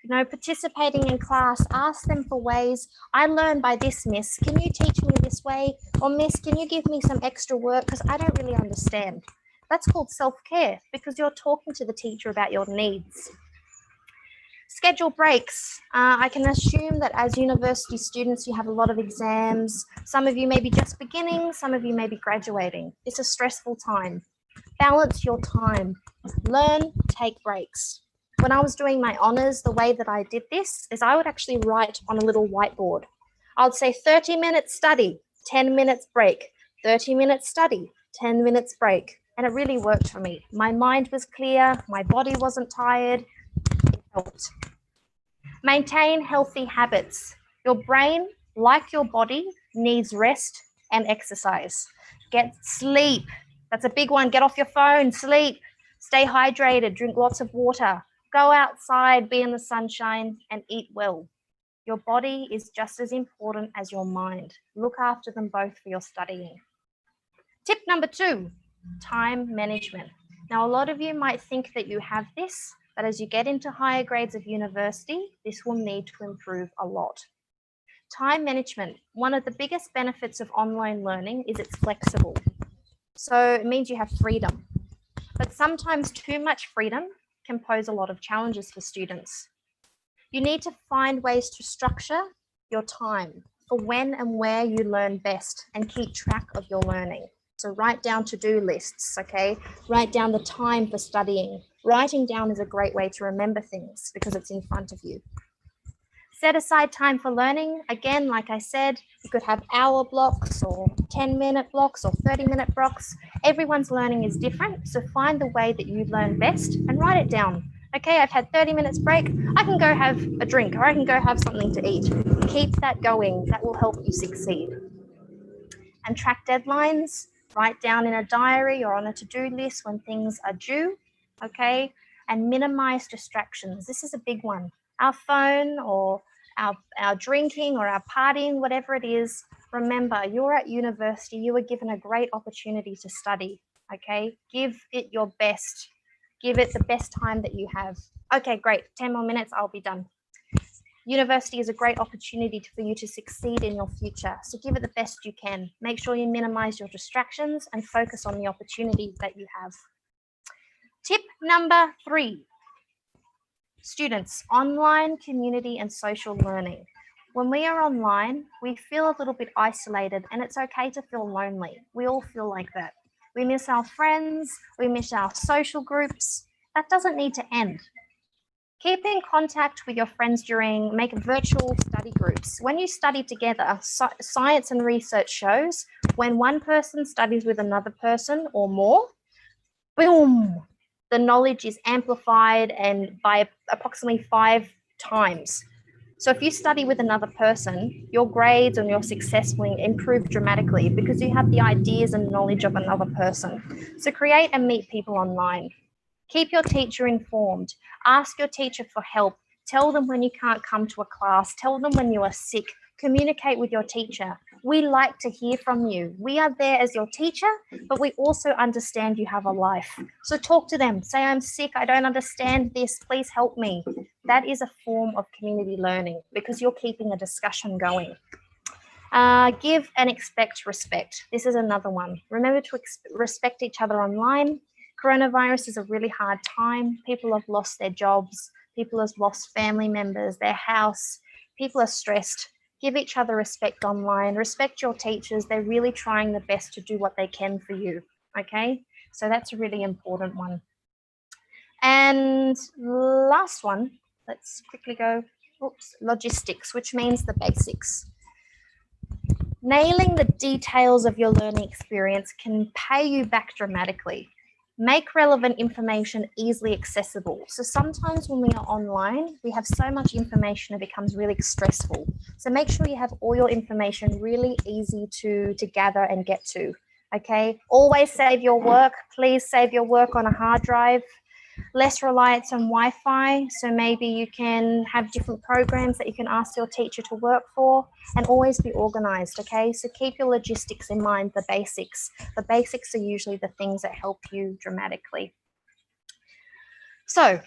You know, participating in class, ask them for ways. I learned by this, miss. Can you teach me this way? Or miss, can you give me some extra work? Because I don't really understand. That's called self-care because you're talking to the teacher about your needs. Schedule breaks. I can assume that as university students, you have a lot of exams. Some of you may be just beginning, some of you may be graduating. It's a stressful time. Balance your time. Learn, take breaks. When I was doing my honors, the way that I did this is I would actually write on a little whiteboard. I would say 30 minutes study, 10 minutes break, 30 minutes study, 10 minutes break. And it really worked for me. My mind was clear, my body wasn't tired, it helped. Maintain healthy habits. Your brain, like your body, needs rest and exercise. Get sleep. That's a big one. Get off your phone, sleep. Stay hydrated, drink lots of water. Go outside, be in the sunshine, and eat well. Your body is just as important as your mind. Look after them both for your studying. Tip number 2. Time management. Now, a lot of you might think that you have this, but as you get into higher grades of university, this will need to improve a lot. Time management. One of the biggest benefits of online learning is it's flexible. So it means you have freedom. But sometimes too much freedom can pose a lot of challenges for students. You need to find ways to structure your time for when and where you learn best and keep track of your learning. So write down to-do lists, okay? Write down the time for studying. Writing down is a great way to remember things because it's in front of you. Set aside time for learning. Again, like I said, you could have hour blocks or 10-minute blocks or 30-minute blocks. Everyone's learning is different, so find the way that you learn best and write it down. Okay, I've had 30 minutes break. I can go have a drink or I can go have something to eat. Keep that going. That will help you succeed. And track deadlines. Write down in a diary or on a to-do list when things are due. Okay, and minimize distractions. This is a big one. Our phone or our drinking or our partying, whatever it is, remember, you're at university, you were given a great opportunity to study, okay? Give it your best. Give it the best time that you have. Okay, great, 10 more minutes, I'll be done. University is a great opportunity for you to succeed in your future, so give it the best you can. Make sure you minimize your distractions and focus on the opportunity that you have. Tip number 3. Students, online, community, and social learning. When we are online, we feel a little bit isolated, and it's okay to feel lonely. We all feel like that. We miss our friends, we miss our social groups. That doesn't need to end. Keep in contact with your friends make virtual study groups. When you study together, science and research shows when one person studies with another person or more, boom, the knowledge is amplified and by approximately 5 times. So if you study with another person, your grades and your success will improve dramatically because you have the ideas and knowledge of another person. So create and meet people online. Keep your teacher informed. Ask your teacher for help. Tell them when you can't come to a class. Tell them when you are sick. Communicate with your teacher. We like to hear from you. We are there as your teacher, but we also understand you have a life. So talk to them. Say, I'm sick. I don't understand this. Please help me. That is a form of community learning because you're keeping a discussion going. Give and expect respect. This is another one. Remember to respect each other online. Coronavirus is a really hard time. People have lost their jobs. People have lost family members, their house. People are stressed. Give each other respect online. Respect your teachers. They're really trying their best to do what they can for you, okay? So that's a really important one. And last one, let's quickly go, logistics, which means the basics. Nailing the details of your learning experience can pay you back dramatically. Make relevant information easily accessible. So sometimes when we are online, we have so much information, it becomes really stressful. So make sure you have all your information really easy to gather and get to, okay? Always save your work. Please save your work on a hard drive. Less reliance on Wi-Fi, so maybe you can have different programs that you can ask your teacher to work for, and always be organized, okay? So keep your logistics in mind, the basics. The basics are usually the things that help you dramatically. So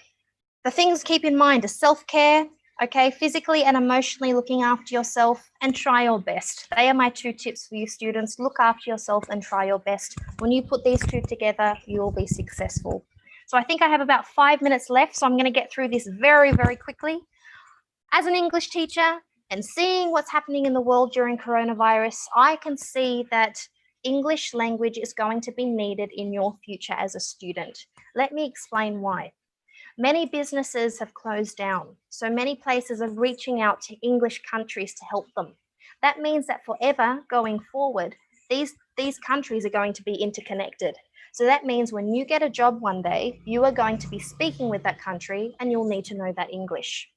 the things to keep in mind are self-care, okay? Physically and emotionally looking after yourself, and try your best. They are my 2 tips for you students. Look after yourself and try your best. When you put these 2 together, you will be successful. So I think I have about 5 minutes left, so I'm going to get through this very, very quickly. As an English teacher and seeing what's happening in the world during coronavirus, I can see that English language is going to be needed in your future as a student. Let me explain why. Many businesses have closed down, so many places are reaching out to English countries to help them. That means that forever going forward, these countries are going to be interconnected. So that means when you get a job one day, you are going to be speaking with that country and you'll need to know that English.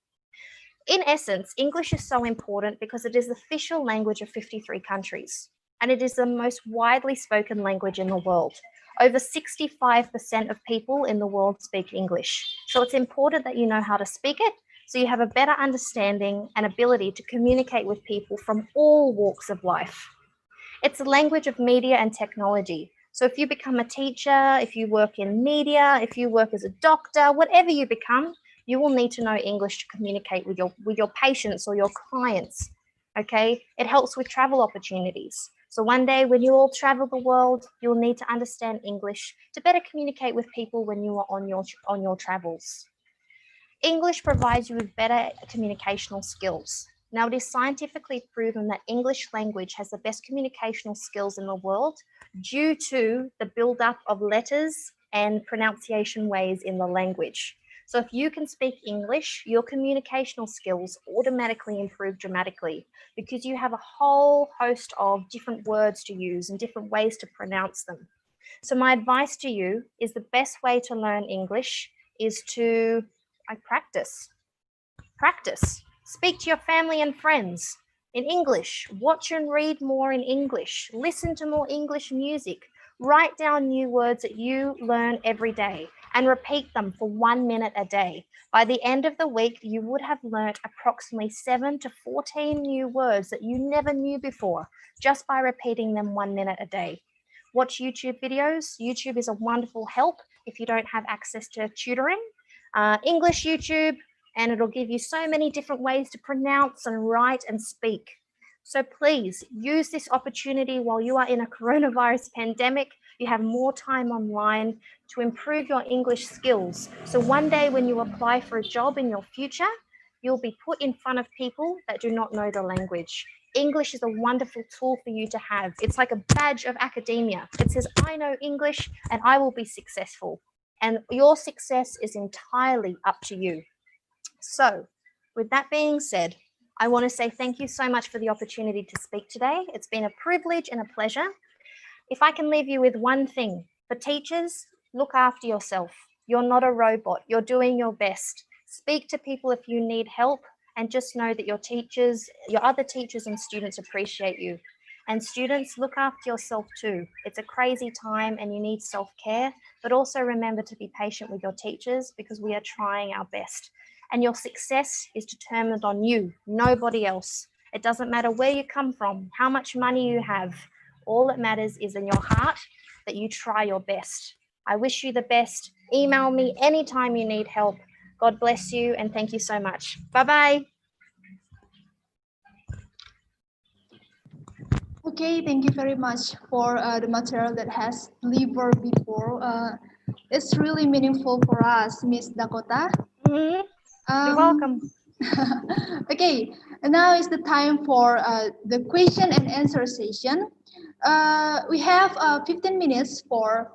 In essence, English is so important because it is the official language of 53 countries, and it is the most widely spoken language in the world. Over 65% of people in the world speak English. So it's important that you know how to speak it, so you have a better understanding and ability to communicate with people from all walks of life. It's a language of media and technology. So if you become a teacher, if you work in media, if you work as a doctor, whatever you become, you will need to know English to communicate with your patients or your clients, okay? It helps with travel opportunities. So one day when you all travel the world, you'll need to understand English to better communicate with people when you are on your travels. English provides you with better communicational skills. Now, it is scientifically proven that English language has the best communicational skills in the world due to the buildup of letters and pronunciation ways in the language. So if you can speak English, your communicational skills automatically improve dramatically because you have a whole host of different words to use and different ways to pronounce them. So my advice to you is the best way to learn English is to practice. Practice. Speak to your family and friends in English. Watch and read more in English. Listen to more English music. Write down new words that you learn every day and repeat them for 1 minute a day. By the end of the week, you would have learnt approximately 7 to 14 new words that you never knew before just by repeating them 1 minute a day. Watch YouTube videos. YouTube is a wonderful help if you don't have access to tutoring. English YouTube, and it'll give you so many different ways to pronounce and write and speak. So please use this opportunity while you are in a coronavirus pandemic. You have more time online to improve your English skills. So one day when you apply for a job in your future, you'll be put in front of people that do not know the language. English is a wonderful tool for you to have. It's like a badge of academia. It says, I know English and I will be successful. And your success is entirely up to you. So with that being said, I want to say thank you so much for the opportunity to speak today. It's been a privilege and a pleasure. If I can leave you with one thing, for teachers, look after yourself. You're not a robot. You're doing your best. Speak to people if you need help, and just know that your teachers, your other teachers and students appreciate you. And students, look after yourself too. It's a crazy time and you need self-care, but also remember to be patient with your teachers because we are trying our best. And your success is determined on you, nobody else. It doesn't matter where you come from, how much money you have. All that matters is in your heart that you try your best. I wish you the best. Email me anytime you need help. God bless you and thank you so much. Bye-bye. Okay, thank you very much for the material that has delivered before. It's really meaningful for us, Miss Dakota. You're welcome. Okay, and now is the time for the question and answer session. We have 15 minutes for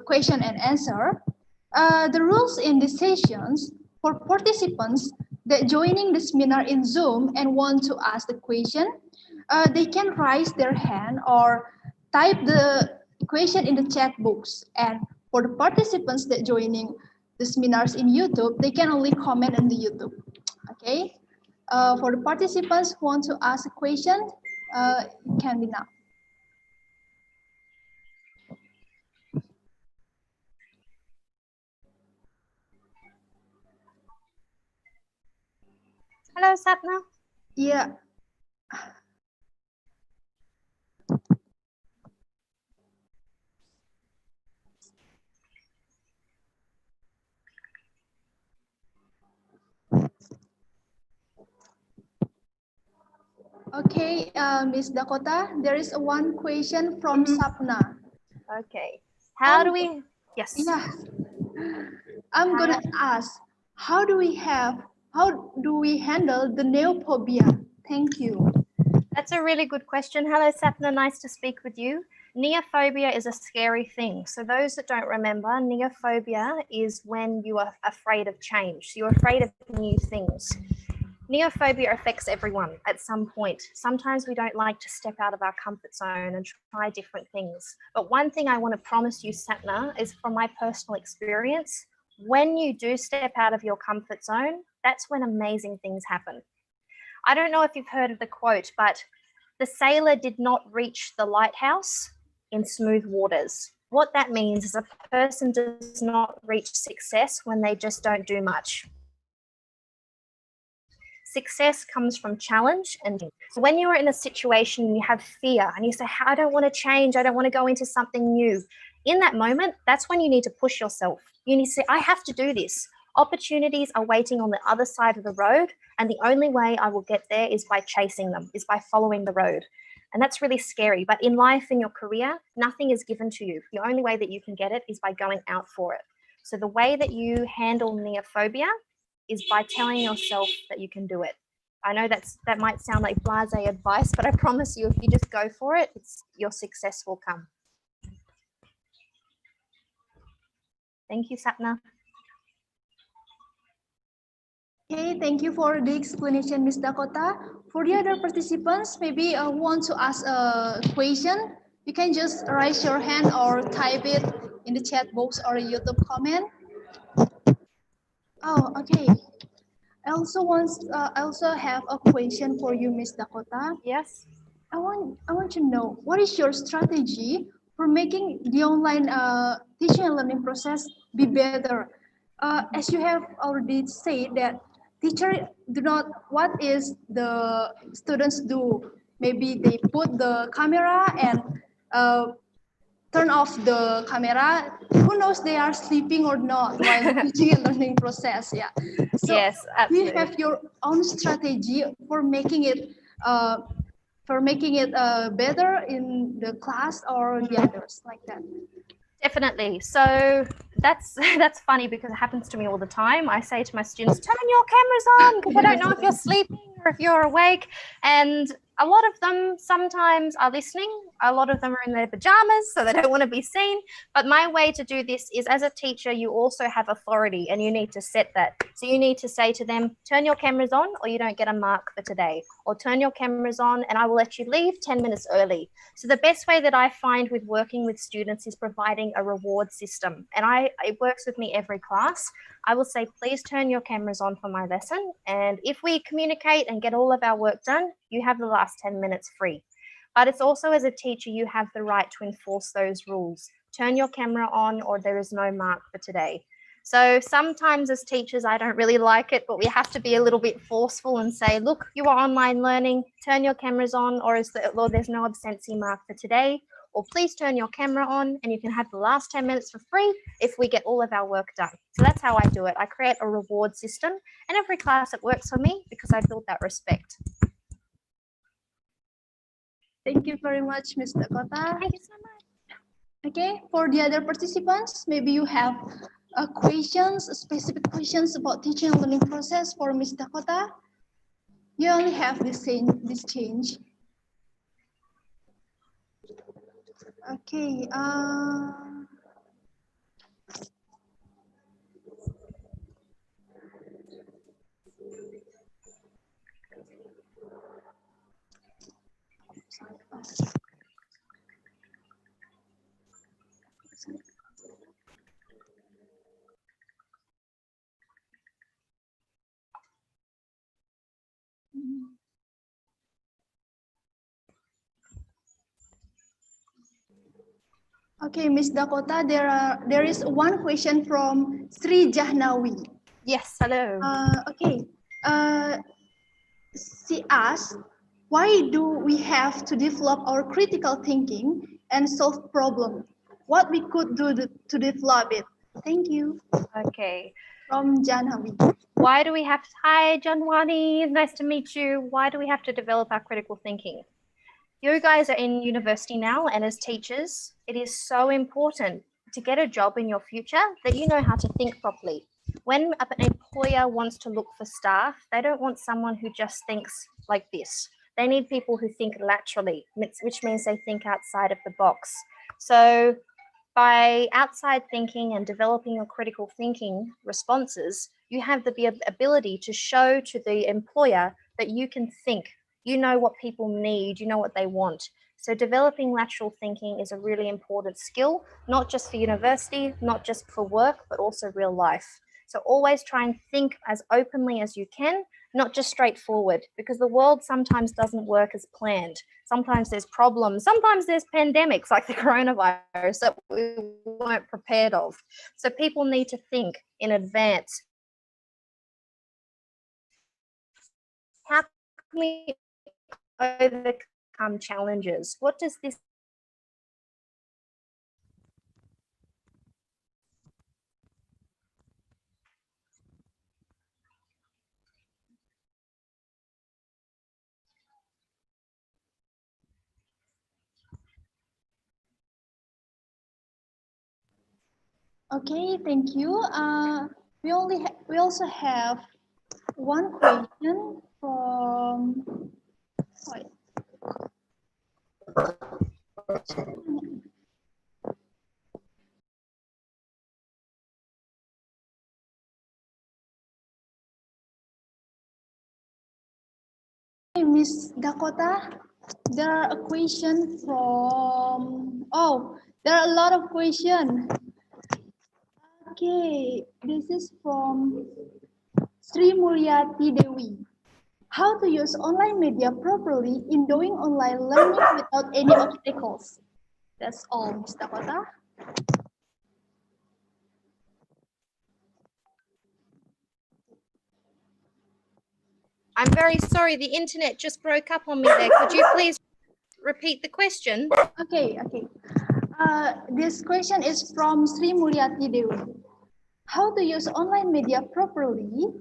question and answer. The rules in these sessions for participants that joining the seminar in Zoom and want to ask the question, they can raise their hand or type the question in the chat box. And for the participants that joining the seminars in YouTube, they can only comment on the YouTube. Okay. For the participants who want to ask a question, it can be now. Hello, Sapna. Yeah. Okay, Miss Dakota, there is one question from Sapna. Okay. How do we? Yes. Yeah. I'm gonna ask, how do we handle the neophobia? Thank you. That's a really good question. Hello, Sapna. Nice to speak with you. Neophobia is a scary thing. So those that don't remember, neophobia is when you are afraid of change. You're afraid of new things. Neophobia affects everyone at some point. Sometimes we don't like to step out of our comfort zone and try different things. But one thing I want to promise you, Sapna, is from my personal experience, when you do step out of your comfort zone, that's when amazing things happen. I don't know if you've heard of the quote, but the sailor did not reach the lighthouse in smooth waters. What that means is a person does not reach success when they just don't do much. Success comes from challenge. And so when you're in a situation and you have fear and you say, I don't want to change, I don't want to go into something new. In that moment, that's when you need to push yourself. You need to say, I have to do this. Opportunities are waiting on the other side of the road. And the only way I will get there is by chasing them, is by following the road. And that's really scary. But in life, in your career, nothing is given to you. The only way that you can get it is by going out for it. So the way that you handle neophobia is by telling yourself that you can do it. I know that might sound like blasé advice, but I promise you, if you just go for it, your success will come. Thank you, Sapna. Okay, thank you for the explanation, Ms. Dakota. For the other participants, maybe want to ask a question, you can just raise your hand or type it in the chat box or a YouTube comment. Oh, okay. I also have a question for you, Ms. Dakota. Yes. I want to know, what is your strategy for making the online teaching and learning process be better? As you have already said that teacher do not, what is the students do? Maybe they put the camera and turn off the camera. Who knows they are sleeping or not while teaching and learning process? Yeah. So Yes, do you absolutely. have your own strategy for making it better in the class or the others like that? Definitely. So that's that's funny because it happens to me all the time. I say to my students, turn your cameras on because I don't know if you're sleeping or if you're awake. And a lot of them sometimes are listening. A lot of them are in their pajamas, so they don't want to be seen. But my way to do this is, as a teacher, you also have authority and you need to set that. So you need to say to them, turn your cameras on or you don't get a mark for today. Or turn your cameras on and I will let you leave 10 minutes early. So the best way that I find with working with students is providing a reward system. And it works with me every class. I will say, please turn your cameras on for my lesson. And if we communicate and get all of our work done, you have the last 10 minutes free. But it's also, as a teacher, you have the right to enforce those rules. Turn your camera on or there is no mark for today. So sometimes as teachers, I don't really like it, but we have to be a little bit forceful and say, look, you are online learning, turn your cameras on, or there's no absency mark for today, or please turn your camera on and you can have the last 10 minutes for free if we get all of our work done. So that's how I do it. I create a reward system and every class it works for me because I built that respect. Thank you very much, Ms. Dakota. Thank you so much. Okay, for the other participants, maybe you have specific questions about teaching and learning process for Ms. Dakota. You only have this change. Okay. Okay, Ms. Dakota, there is one question from Sri Jahnawi. Yes, hello. Okay. She asked, why do we have to develop our critical thinking and solve problems? What we could do to develop it? Thank you. Okay. From Jahnawi. Why do we have to, hi, Janwani, nice to meet you. Why do we have to develop our critical thinking? You guys are in university now, and as teachers, it is so important to get a job in your future that you know how to think properly. When an employer wants to look for staff, they don't want someone who just thinks like this. They need people who think laterally, which means they think outside of the box. So by outside thinking and developing your critical thinking responses, you have the ability to show to the employer that you can think. You know what people need, you know what they want. So developing lateral thinking is a really important skill, not just for university, not just for work, but also real life. So always try and think as openly as you can, not just straightforward, because the world sometimes doesn't work as planned. Sometimes there's problems, sometimes there's pandemics like the coronavirus that we weren't prepared of. So people need to think in advance. How can we overcome challenges? What does this Okay, thank you. We also have one question from. Miss Dakota. There are a question from, there are a lot of questions. Okay, this is from Sri Mulyati Dewi. How to use online media properly in doing online learning without any obstacles? That's all, Ms. Dakota. I'm very sorry, the internet just broke up on me there. Could you please repeat the question? Okay. This question is from Sri Mulyati Dewi. How to use online media properly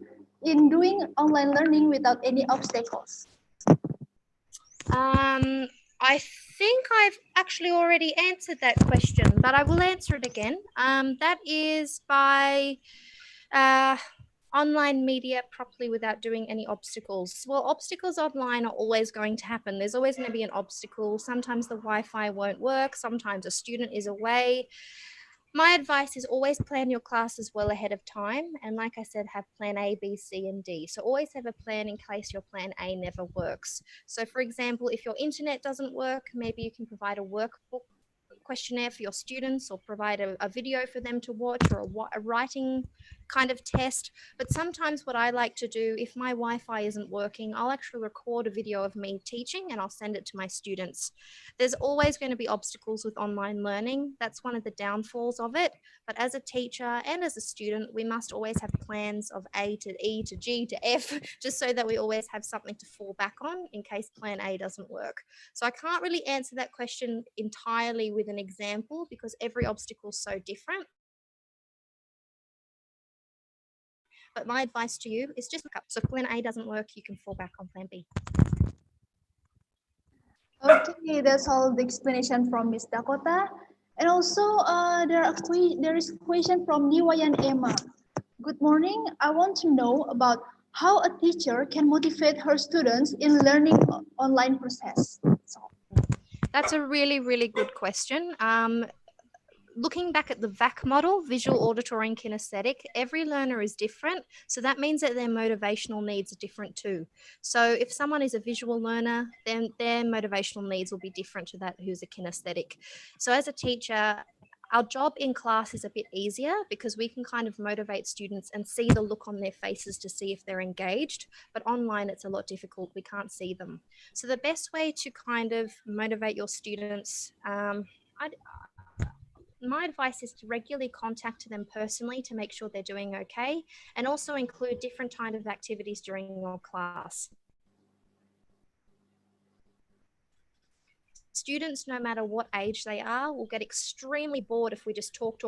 in doing online learning without any obstacles? I think I've actually already answered that question, but I will answer it again. That is by online media properly without doing any obstacles. Well, obstacles online are always going to happen. There's always going to be an obstacle. Sometimes the Wi-Fi won't work. Sometimes a student is away. My advice is always plan your classes well ahead of time. And like I said, have plan A, B, C, and D. So always have a plan in case your plan A never works. So for example, if your internet doesn't work, maybe you can provide a workbook questionnaire for your students, or provide a video for them to watch, or a writing kind of test. But sometimes what I like to do, if my Wi-Fi isn't working, I'll actually record a video of me teaching and I'll send it to my students. There's always going to be obstacles with online learning. That's one of the downfalls of it. But as a teacher and as a student, we must always have plans of A to E to G to F, just so that we always have something to fall back on in case plan A doesn't work. So I can't really answer that question entirely with an example because every obstacle is so different. But my advice to you is just look up. So if plan A doesn't work, you can fall back on plan B. Okay, that's all the explanation from Miss Dakota. And also, there is a question from Niwayan Emma. Good morning. I want to know about how a teacher can motivate her students in learning online process. That's a really, really good question. Looking back at the VAC model, visual, auditory, and kinesthetic, every learner is different. So that means that their motivational needs are different too. So if someone is a visual learner, then their motivational needs will be different to that who's a kinesthetic. So as a teacher, our job in class is a bit easier because we can kind of motivate students and see the look on their faces to see if they're engaged. But online, it's a lot difficult. We can't see them. So the best way to kind of motivate your students, my advice is to regularly contact them personally to make sure they're doing okay, and also include different kind of activities during your class. Students, no matter what age they are, will get extremely bored if we just talk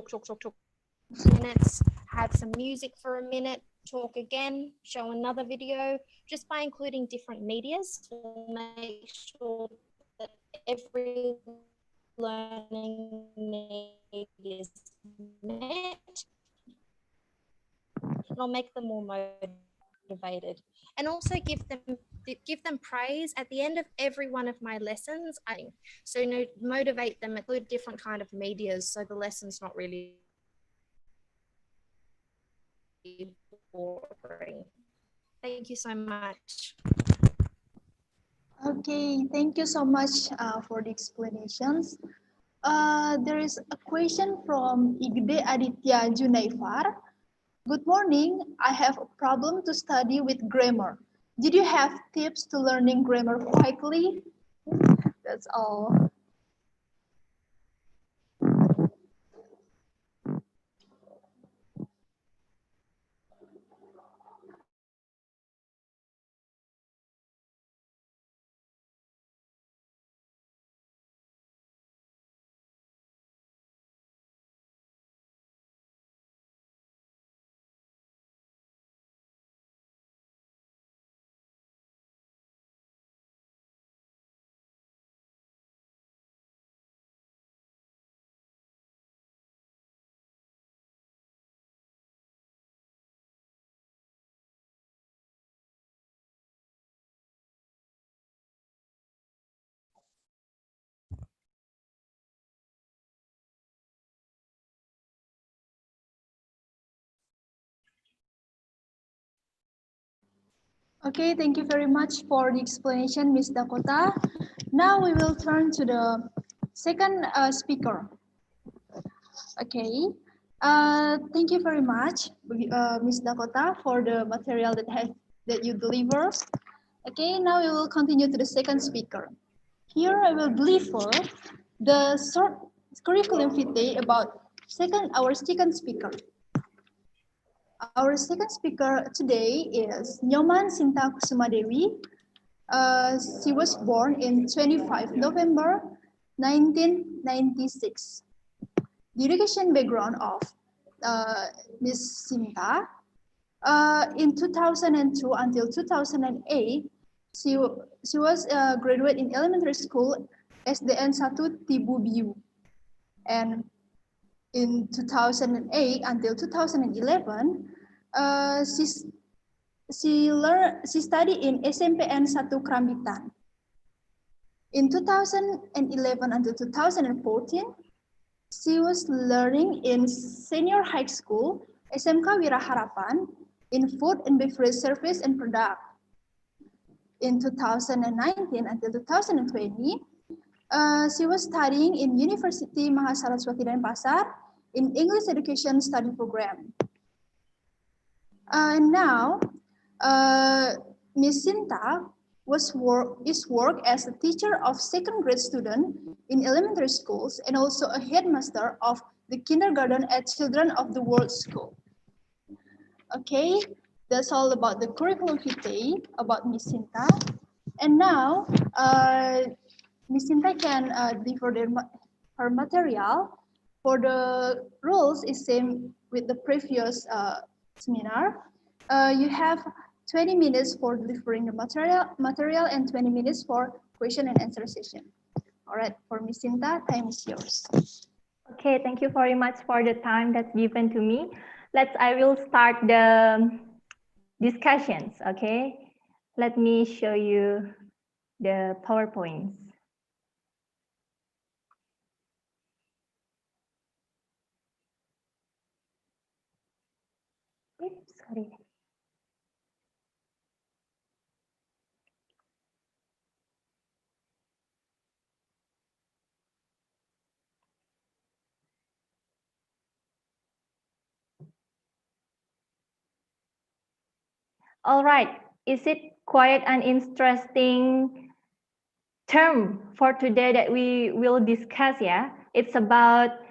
minutes, have some music for a minute, talk again, show another video, just by including different medias to make sure that every learning need is met. It'll make them more motivated, and also give them praise at the end of every one of my lessons. Motivate them, include different kind of medias, so the lesson's not really boring. Thank you so much. Okay, thank you so much for the explanations. There is a question from Igde Aditya Junaifar. Good morning. I have a problem to study with grammar. Did you have tips to learning grammar quickly? That's all. Okay, thank you very much for the explanation, Ms. Dakota. Now we will turn to the second speaker. Okay, thank you very much, Ms. Dakota, for the material that you deliver. Okay, now we will continue to the second speaker. Here I will deliver the short curriculum vitae about our second speaker. Our second speaker today is Nyoman Sinta Kusumadewi. She was born in 25 November 1996. The education background of Ms. Sinta, in 2002 until 2008, she was graduate in elementary school SDN 1 Tibu Biu. And in 2008 until 2011, she studied in HMPS 1 Krambitan. In 2011 until 2014, she was learning in senior high school SMK Wiraharapan in food and beverage service and product. In 2019 until 2020, she was studying in University Mahasaraswati Denpasar in English Education Study Program. Now, Ms. Sinta is work as a teacher of second grade student in elementary schools and also a headmaster of the kindergarten at Children of the World School. Okay, that's all about the curriculum vitae about Ms. Sinta. And now, Ms. Sinta can deliver her material. For the rules is same with the previous seminar. You have 20 minutes for delivering the material and 20 minutes for question and answer session. All right, for Ms. Sinta, time is yours. Okay, thank you very much for the time that's given to me. I will start the discussions, okay? Let me show you the PowerPoints. Oops, sorry. All right, is it quite an interesting term for today that we will discuss, yeah? It's about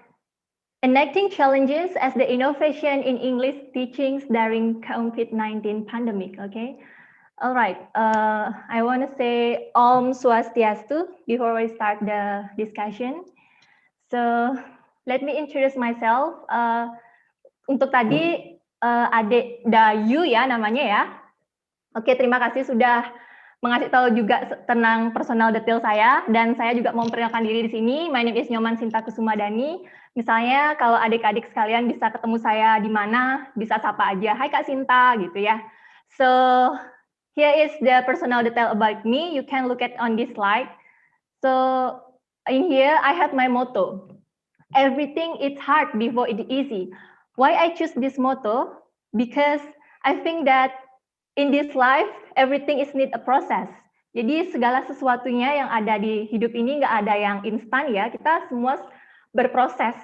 enacting challenges as the innovation in English teachings during COVID-19 pandemic, okay? All right, I want to say Om Swastiastu before we start the discussion. So, let me introduce myself. Untuk tadi, adik Dayu ya namanya ya. Oke, terima kasih sudah mengasih tahu juga tentang personal detail saya, dan saya juga mau memperkenalkan diri di sini. My name is Nyoman Sinta Kusumadani. Misalnya kalau adik-adik sekalian bisa ketemu saya di mana, bisa sapa aja, "Hai Kak Sinta," gitu ya. So, here is the personal detail about me. You can look at on this slide. So, in here I have my motto. Everything is hard before it is easy. Why I choose this motto? Because I think that in this life, everything is need a process. Jadi segala sesuatunya yang ada di hidup ini nggak ada yang instan ya. Kita semua berproses.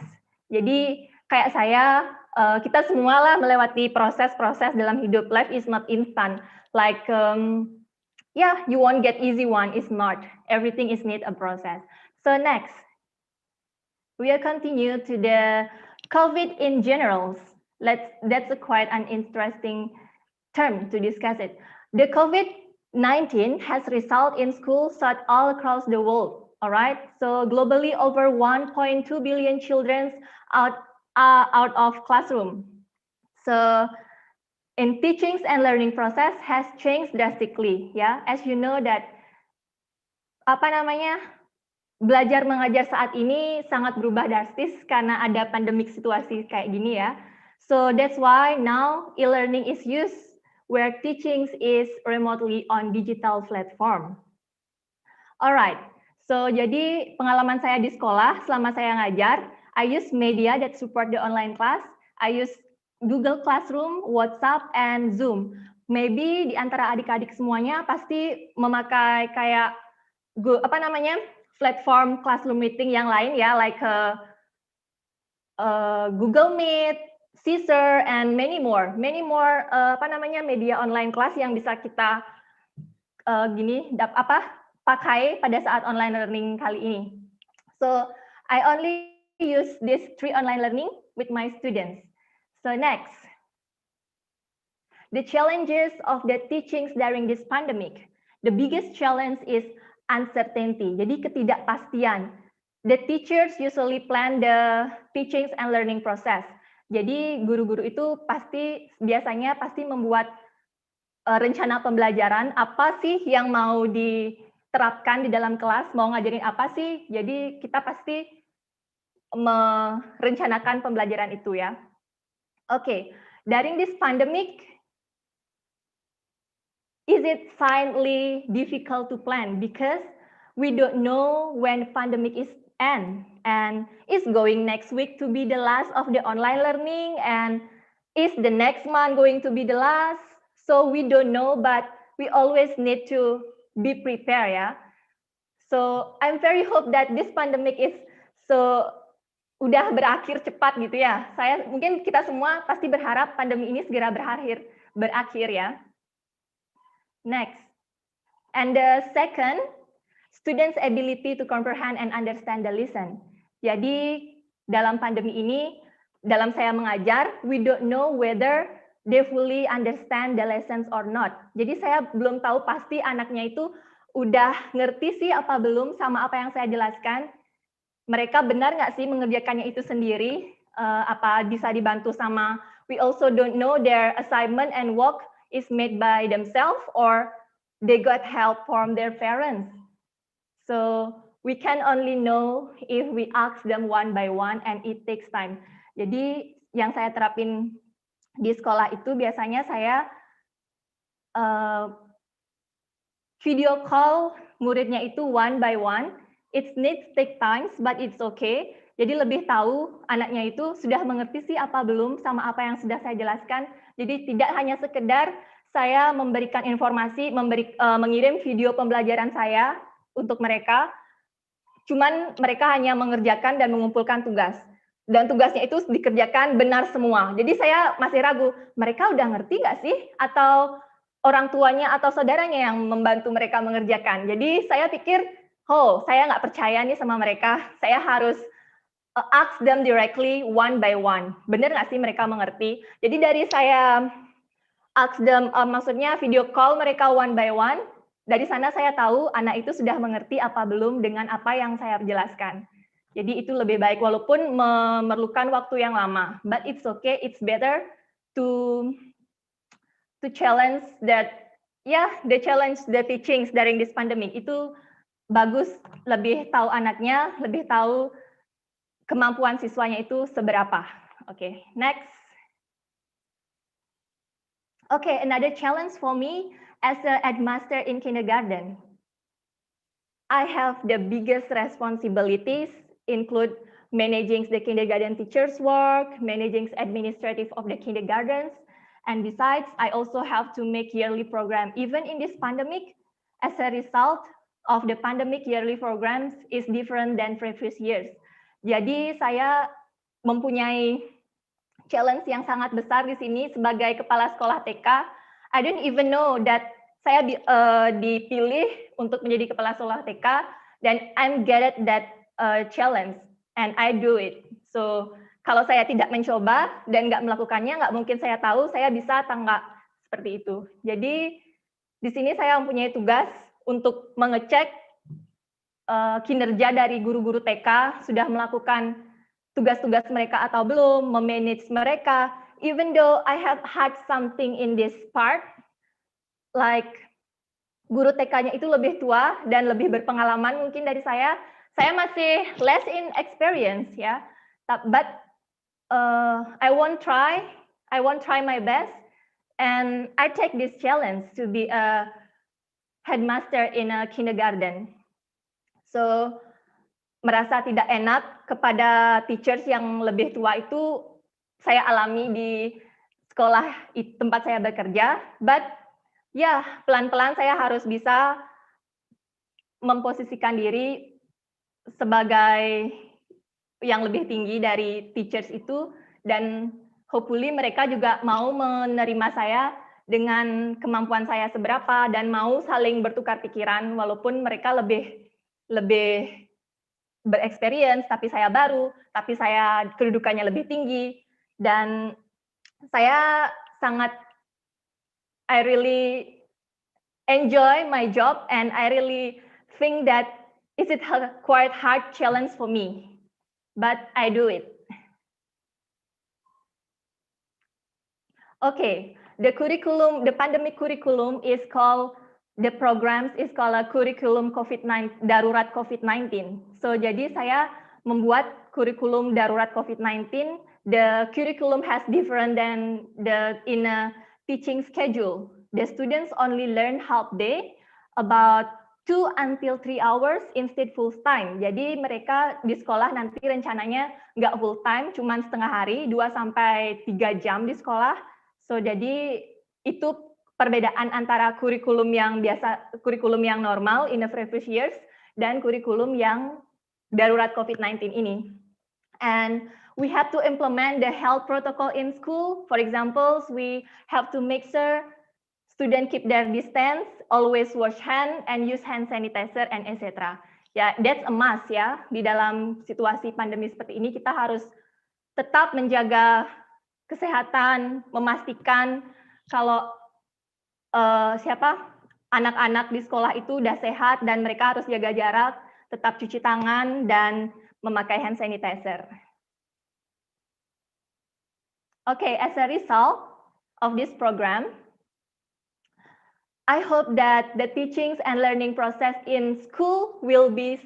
Jadi kayak saya, kita semua lah melewati proses-proses dalam hidup. Life is not instant. Like, yeah, you won't get easy one. It's not. Everything is need a process. So next, we will continue to the COVID in general. That's quite an interesting term to discuss it. The COVID-19 has resulted in schools shut all across the world. All right. So globally, over 1.2 billion children are out of classroom. So in teachings and learning process has changed drastically. Yeah, as you know that belajar mengajar saat ini sangat berubah drastis karena ada pandemik situasi kayak gini ya. So that's why now e-learning is used where teachings is remotely on digital platform. Alright, so jadi pengalaman saya di sekolah selama saya ngajar, I use media that support the online class. I use Google Classroom, WhatsApp, and Zoom. maybe di antara adik-adik semuanya pasti memakai kayak platform classroom meeting yang lain ya, like Google Meet, Caesar, and many more media online class yang bisa kita pakai pada saat online learning kali ini. So I only use these 3 online learning with my students. So next, the challenges of the teachings during this pandemic. The biggest challenge is uncertainty, jadi ketidakpastian. The teachers usually plan the teachings and learning process. Jadi guru-guru itu biasanya membuat rencana pembelajaran, apa sih yang mau diterapkan di dalam kelas, mau ngajarin apa sih. Jadi kita pasti merencanakan pembelajaran itu ya. Okay, during this pandemic, is it slightly difficult to plan because we don't know when pandemic is end and is going next week to be the last of the online learning and is the next month going to be the last, so we don't know, but we always need to be prepared ya. So I'm very hope that this pandemic is udah berakhir cepat gitu ya. Mungkin kita semua pasti berharap pandemi ini segera berakhir ya. Next, and the second, students' ability to comprehend and understand the lesson. Jadi dalam pandemi ini, dalam saya mengajar, we don't know whether they fully understand the lessons or not. Jadi saya belum tahu pasti anaknya itu udah ngerti sih apa belum sama apa yang saya jelaskan. Mereka benar nggak sih mengerjakannya itu sendiri? Apa bisa dibantu sama? We also don't know their assignment and work is made by themselves or they got help from their parents. So we can only know if we ask them one by one and it takes time. Jadi yang saya terapin di sekolah itu biasanya saya video call muridnya itu one by one. It needs take time, but it's okay. Jadi lebih tahu anaknya itu sudah mengerti sih apa belum sama apa yang sudah saya jelaskan. Jadi tidak hanya sekedar saya memberikan informasi, mengirim video pembelajaran saya untuk mereka, cuman mereka hanya mengerjakan dan mengumpulkan tugas. Dan tugasnya itu dikerjakan benar semua. Jadi saya masih ragu, mereka udah ngerti nggak sih? Atau orang tuanya atau saudaranya yang membantu mereka mengerjakan. Jadi saya pikir, saya nggak percaya nih sama mereka. Saya harus ask them directly one by one. Benar nggak sih mereka mengerti? Jadi dari saya ask them, maksudnya video call mereka one by one, dari sana saya tahu anak itu sudah mengerti apa belum dengan apa yang saya jelaskan. Jadi itu lebih baik walaupun memerlukan waktu yang lama. But it's okay, it's better to challenge that, the challenge the teachings during this pandemic. Itu bagus, lebih tahu anaknya, lebih tahu kemampuan siswanya itu seberapa. Okay, next. Okay, another challenge for me as a headmaster in kindergarten. I have the biggest responsibilities include managing the kindergarten teachers' work, managing administrative of the kindergartens, and besides, I also have to make yearly program. Even in this pandemic, as a result of the pandemic, yearly programs is different than previous years. Jadi saya mempunyai challenge yang sangat besar di sini sebagai kepala sekolah TK. I don't even know that saya dipilih untuk menjadi kepala sekolah TK dan I'm get at that challenge and I do it. So kalau saya tidak mencoba dan nggak melakukannya, nggak mungkin saya tahu saya bisa atau nggak seperti itu. Jadi di sini saya mempunyai tugas untuk mengecek kinerja dari guru-guru TK sudah melakukan tugas-tugas mereka atau belum, memanage mereka. Even though I have had something in this part, like guru TK-nya itu lebih tua dan lebih berpengalaman mungkin dari saya masih less in experience ya. But I won't try my best, and I take this challenge to be a headmaster in a kindergarten. So merasa tidak enak kepada teachers yang lebih tua itu saya alami di sekolah tempat saya bekerja, but ya pelan-pelan saya harus bisa memposisikan diri sebagai yang lebih tinggi dari teachers itu, dan hopefully mereka juga mau menerima saya dengan kemampuan saya seberapa dan mau saling bertukar pikiran walaupun mereka lebih berexperience, tapi saya baru, tapi saya kedudukannya lebih tinggi, dan saya I really enjoy my job, and I really think that it's a quite hard challenge for me, but I do it. Okay, the pandemic curriculum is called, the programs is called a curriculum COVID-19, darurat COVID-19. So jadi saya membuat kurikulum darurat COVID-19. The curriculum has different than in a teaching schedule. The students only learn half day, about 2 until 3 hours instead full time. Jadi mereka di sekolah nanti rencananya nggak full time, cuman setengah hari, 2 sampai 3 jam di sekolah. So jadi itu perbedaan antara kurikulum yang biasa, kurikulum yang normal in the previous years, dan kurikulum yang darurat COVID-19 ini. And we have to implement the health protocol in school. For example, we have to make sure students keep their distance, always wash hand, and use hand sanitizer, and etc. Ya, that's a must ya. Di dalam situasi pandemi seperti ini, kita harus tetap menjaga kesehatan, memastikan kalau anak-anak di sekolah itu udah sehat dan mereka harus jaga jarak, tetap cuci tangan, dan memakai hand sanitizer. Okay, as a result of this program, I hope that the teachings and learning process in school will be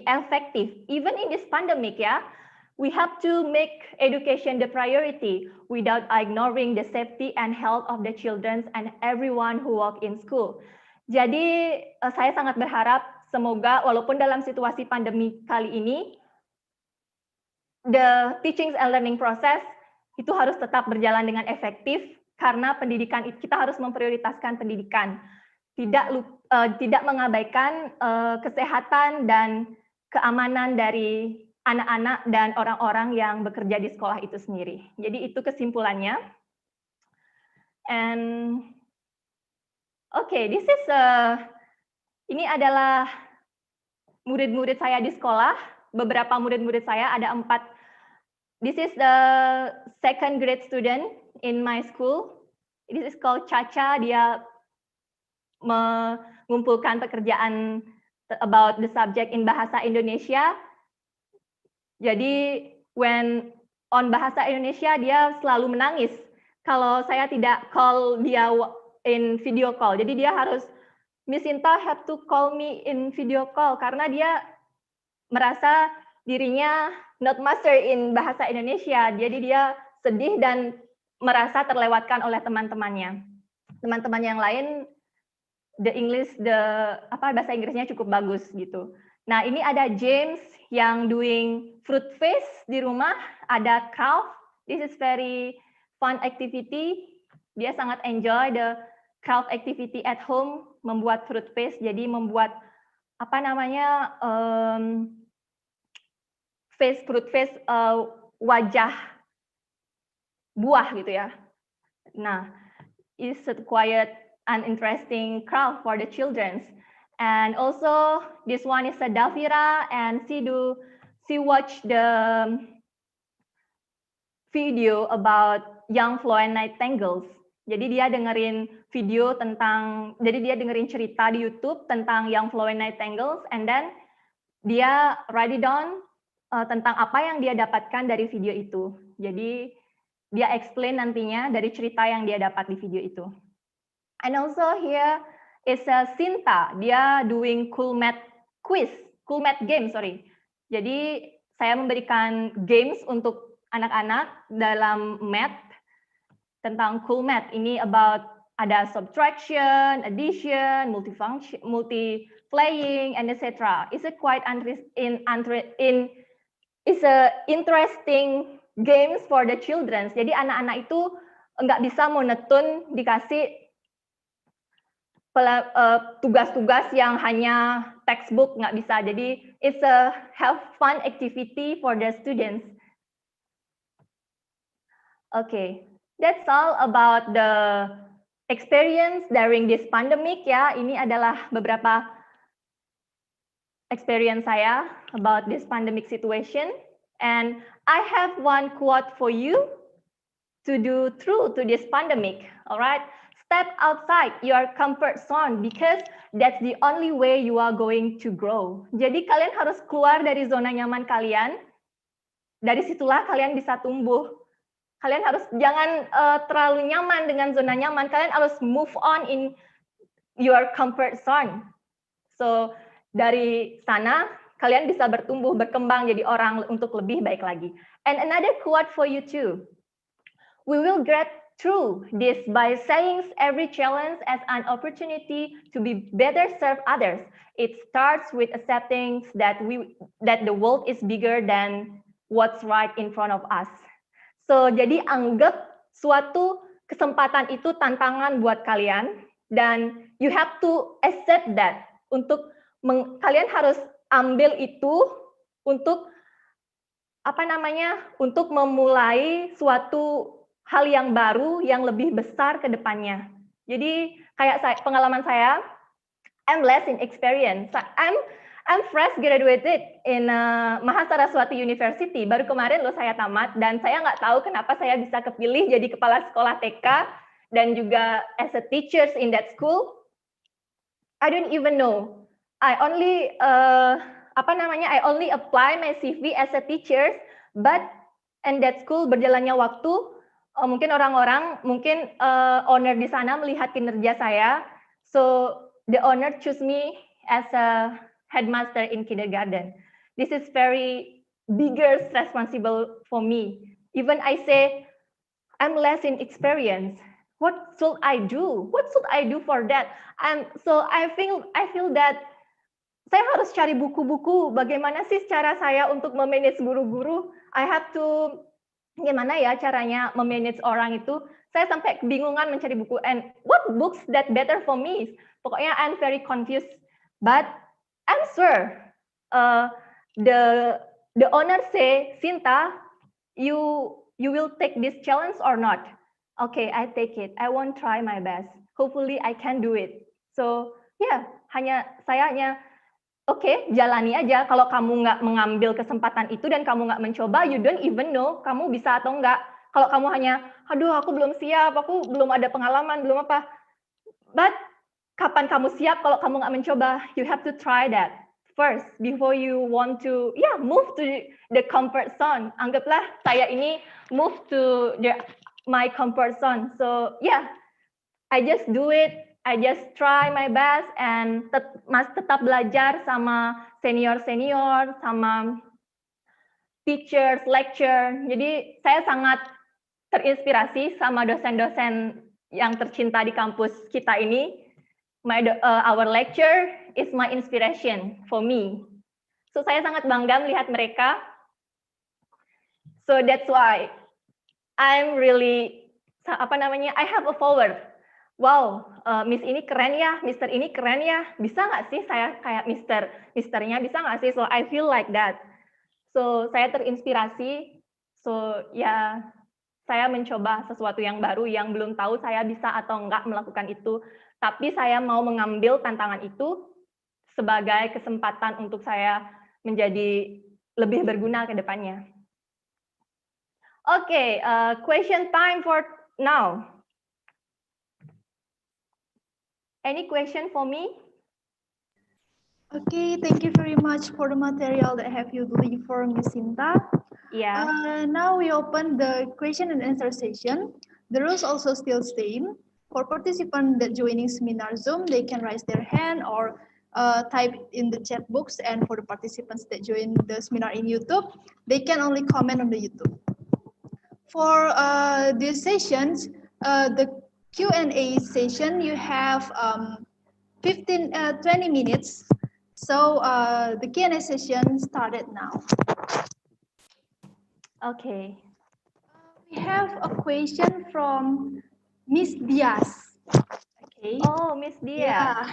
effective. Even in this pandemic, yeah, we have to make education the priority without ignoring the safety and health of the children and everyone who work in school. Jadi saya sangat berharap semoga walaupun dalam situasi pandemi kali ini, the teachings and learning process itu harus tetap berjalan dengan efektif. Karena pendidikan, kita harus memprioritaskan pendidikan, tidak mengabaikan kesehatan dan keamanan dari anak-anak dan orang-orang yang bekerja di sekolah itu sendiri. Jadi itu kesimpulannya. And okay, ini adalah murid-murid saya di sekolah. Beberapa murid-murid saya ada 4. This is the second grade student in my school. This is called Caca. Dia mengumpulkan pekerjaan about the subject in bahasa Indonesia. Jadi when on bahasa Indonesia dia selalu menangis kalau saya tidak call dia in video call. Jadi dia harus, Miss Sinta have to call me in video call karena dia merasa dirinya not master in bahasa Indonesia. Jadi dia sedih dan merasa terlewatkan oleh teman-temannya. Teman-teman yang lain bahasa Inggrisnya cukup bagus gitu. Nah, ini ada James yang doing fruit face di rumah, ada craft. This is very fun activity. Dia sangat enjoy the craft activity at home, membuat fruit face. Jadi membuat fruit face wajah buah gitu ya. Nah, it's quite an interesting craft for the children. And also this one is a Davira, and she watched the video about young fluent nightingales. Jadi dia dengerin cerita di YouTube tentang young fluent nightingales, and then dia write it down tentang apa yang dia dapatkan dari video itu. Jadi dia explain nantinya dari cerita yang dia dapat di video itu. And also here is Sinta, dia doing cool math game, sorry. Jadi saya memberikan games untuk anak-anak dalam math tentang cool math. Ini about ada subtraction, addition, multiplying, and etc. It's a quite interesting games for the children. Jadi anak-anak itu nggak bisa monoton dikasih tugas-tugas yang hanya textbook, nggak bisa. Jadi it's a have fun activity for the students. Okay, that's all about the experience during this pandemic ya. Ini adalah beberapa experience saya about this pandemic situation. And I have one quote for you to do through to this pandemic. All right, step outside your comfort zone because that's the only way you are going to grow. Jadi kalian harus keluar dari zona nyaman kalian. Dari situlah kalian bisa tumbuh. Kalian harus jangan terlalu nyaman dengan zona nyaman. Kalian harus move on in your comfort zone. So dari sana kalian bisa bertumbuh, berkembang jadi orang untuk lebih baik lagi. And another quote for you too. We will get through this by saying every challenge as an opportunity to be better serve others. It starts with accepting that the world is bigger than what's right in front of us. So, jadi anggap suatu kesempatan itu tantangan buat kalian dan you have to accept that. Kalian harus ambil itu untuk untuk memulai suatu hal yang baru yang lebih besar ke depannya. Jadi kayak pengalaman saya, I'm less in experience. I'm fresh graduated in Mahasaraswati University. Baru kemarin loh saya tamat dan saya nggak tahu kenapa saya bisa kepilih jadi kepala sekolah TK dan juga as a teachers in that school. I don't even know. I only apply my CV as a teacher, but in that school berjalannya waktu, mungkin owner di sana melihat kinerja saya, so the owner choose me as a headmaster in kindergarten. This is very bigger responsible for me. Even I say I'm less in experience. What should I do? What should I do for that? So I feel that saya harus cari buku-buku. Bagaimana sih cara saya untuk memanage guru-guru? I have to gimana ya caranya memanage orang itu? Saya sampai kebingungan mencari buku. And what books that better for me? Pokoknya I'm very confused. But I'm sure the owner say, Sinta, you will take this challenge or not? Okay, I take it. I won't try my best. Hopefully I can do it. So yeah, saya hanya oke, jalani aja. Kalau kamu nggak mengambil kesempatan itu dan kamu nggak mencoba, you don't even know kamu bisa atau nggak. Kalau kamu hanya, aduh aku belum siap, aku belum ada pengalaman, belum apa. But kapan kamu siap kalau kamu nggak mencoba? You have to try that first before you want to move to the comfort zone. Anggaplah saya ini move to my comfort zone. So I just do it. I just try my best and tetap belajar sama senior-senior, sama teachers, lecture. Jadi saya sangat terinspirasi sama dosen-dosen yang tercinta di kampus kita ini. Our lecture is my inspiration for me. So saya sangat bangga melihat mereka. So that's why I'm really I have a forward. Wow, Miss ini keren ya, Mister ini keren ya. Bisa nggak sih saya kayak Misternya? Bisa nggak sih? So I feel like that. So saya terinspirasi. So saya mencoba sesuatu yang baru yang belum tahu saya bisa atau enggak melakukan itu. Tapi saya mau mengambil tantangan itu sebagai kesempatan untuk saya menjadi lebih berguna ke depannya. Okay, question time for now. Any question for me? Okay, thank you very much for the material that have you delivered for Ms. Sinta. Yeah. Now we open the question and answer session. The rules also still same. For participants that joining seminar Zoom, they can raise their hand or type in the chat box. And for the participants that join the seminar in YouTube, they can only comment on the YouTube. For these sessions, the Q&A session, you have 20 minutes. So the Q&A session started now. Okay. We have a question from Miss Diaz. Okay. Oh, Miss Diaz.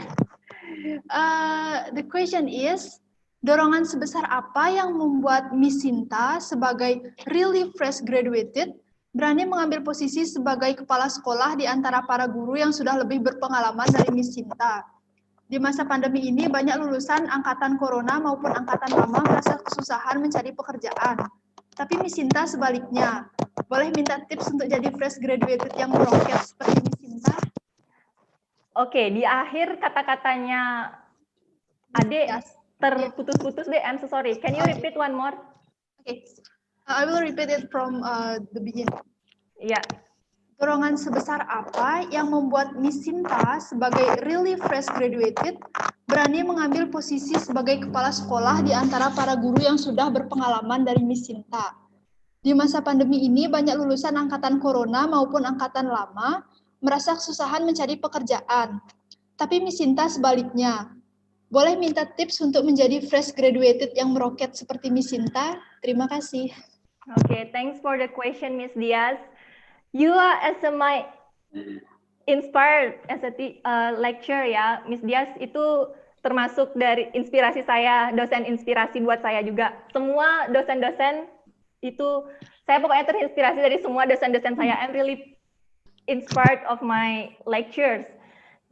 The question is, dorongan sebesar apa yang membuat Miss Sinta sebagai really fresh graduated berani mengambil posisi sebagai kepala sekolah di antara para guru yang sudah lebih berpengalaman dari Miss Sinta? Di masa pandemi ini banyak lulusan angkatan corona maupun angkatan lama merasa kesusahan mencari pekerjaan. Tapi Miss Sinta sebaliknya. Boleh minta tips untuk jadi fresh graduated yang meroket seperti Miss Sinta? Oke, di akhir kata-katanya Ade terputus-putus deh. I'm so sorry. Can you repeat one more? Okay, I will repeat it from the beginning. Ya. Dorongan sebesar apa yang membuat Miss Sinta sebagai really fresh graduated berani mengambil posisi sebagai kepala sekolah di antara para guru yang sudah berpengalaman dari Miss Sinta? Di masa pandemi ini banyak lulusan angkatan corona maupun angkatan lama merasa kesusahan mencari pekerjaan. Tapi Miss Sinta sebaliknya. Boleh minta tips untuk menjadi fresh graduated yang meroket seperti Miss Sinta? Terima kasih. Okay, thanks for the question, Miss Diaz. You are as my inspired as a lecturer ya, Miss Diaz itu termasuk dari inspirasi saya, dosen inspirasi buat saya juga. Semua dosen-dosen itu saya pokoknya terinspirasi dari semua dosen-dosen saya. I'm really inspired of my lectures.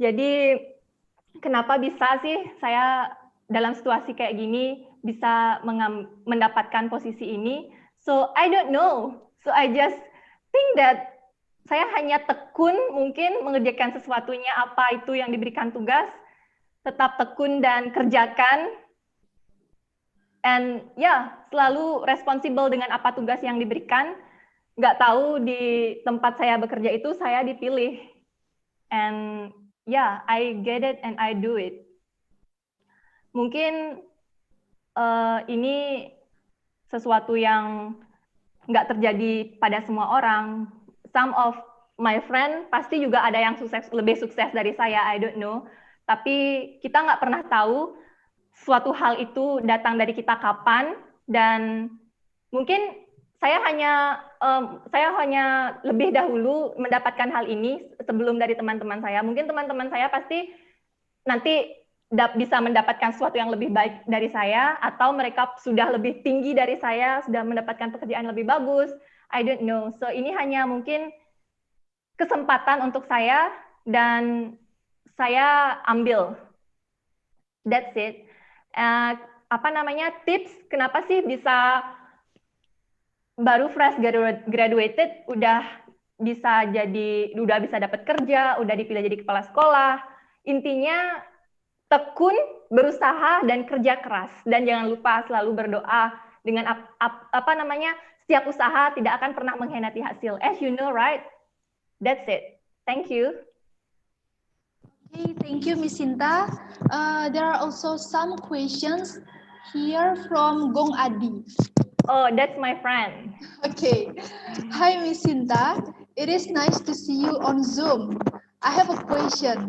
Jadi kenapa bisa sih saya dalam situasi kayak gini bisa mendapatkan posisi ini? So I don't know. So I just think that saya hanya tekun mungkin mengerjakan sesuatunya apa itu yang diberikan tugas, tetap tekun dan kerjakan. And selalu responsible dengan apa tugas yang diberikan. Nggak tahu di tempat saya bekerja itu saya dipilih. And I get it and I do it. Mungkin ini sesuatu yang nggak terjadi pada semua orang. Some of my friend pasti juga ada yang lebih sukses dari saya, I don't know. Tapi kita nggak pernah tahu suatu hal itu datang dari kita kapan, dan mungkin saya hanya lebih dahulu mendapatkan hal ini sebelum dari teman-teman saya. Mungkin teman-teman saya pasti nanti bisa mendapatkan sesuatu yang lebih baik dari saya, atau mereka sudah lebih tinggi dari saya, sudah mendapatkan pekerjaan lebih bagus. I don't know. So ini hanya mungkin kesempatan untuk saya, dan saya ambil. That's it. Tips kenapa sih bisa baru fresh graduated udah bisa dapat kerja, udah dipilih jadi kepala sekolah. Intinya tekun, berusaha dan kerja keras, dan jangan lupa selalu berdoa. Dengan setiap usaha tidak akan pernah mengkhianati hasil. As you know, right? That's it. Thank you. Okay, thank you, Miss Sinta. There are also some questions here from Gong Adi. Oh, that's my friend. Okay. Hi, Miss Sinta. It is nice to see you on Zoom. I have a question.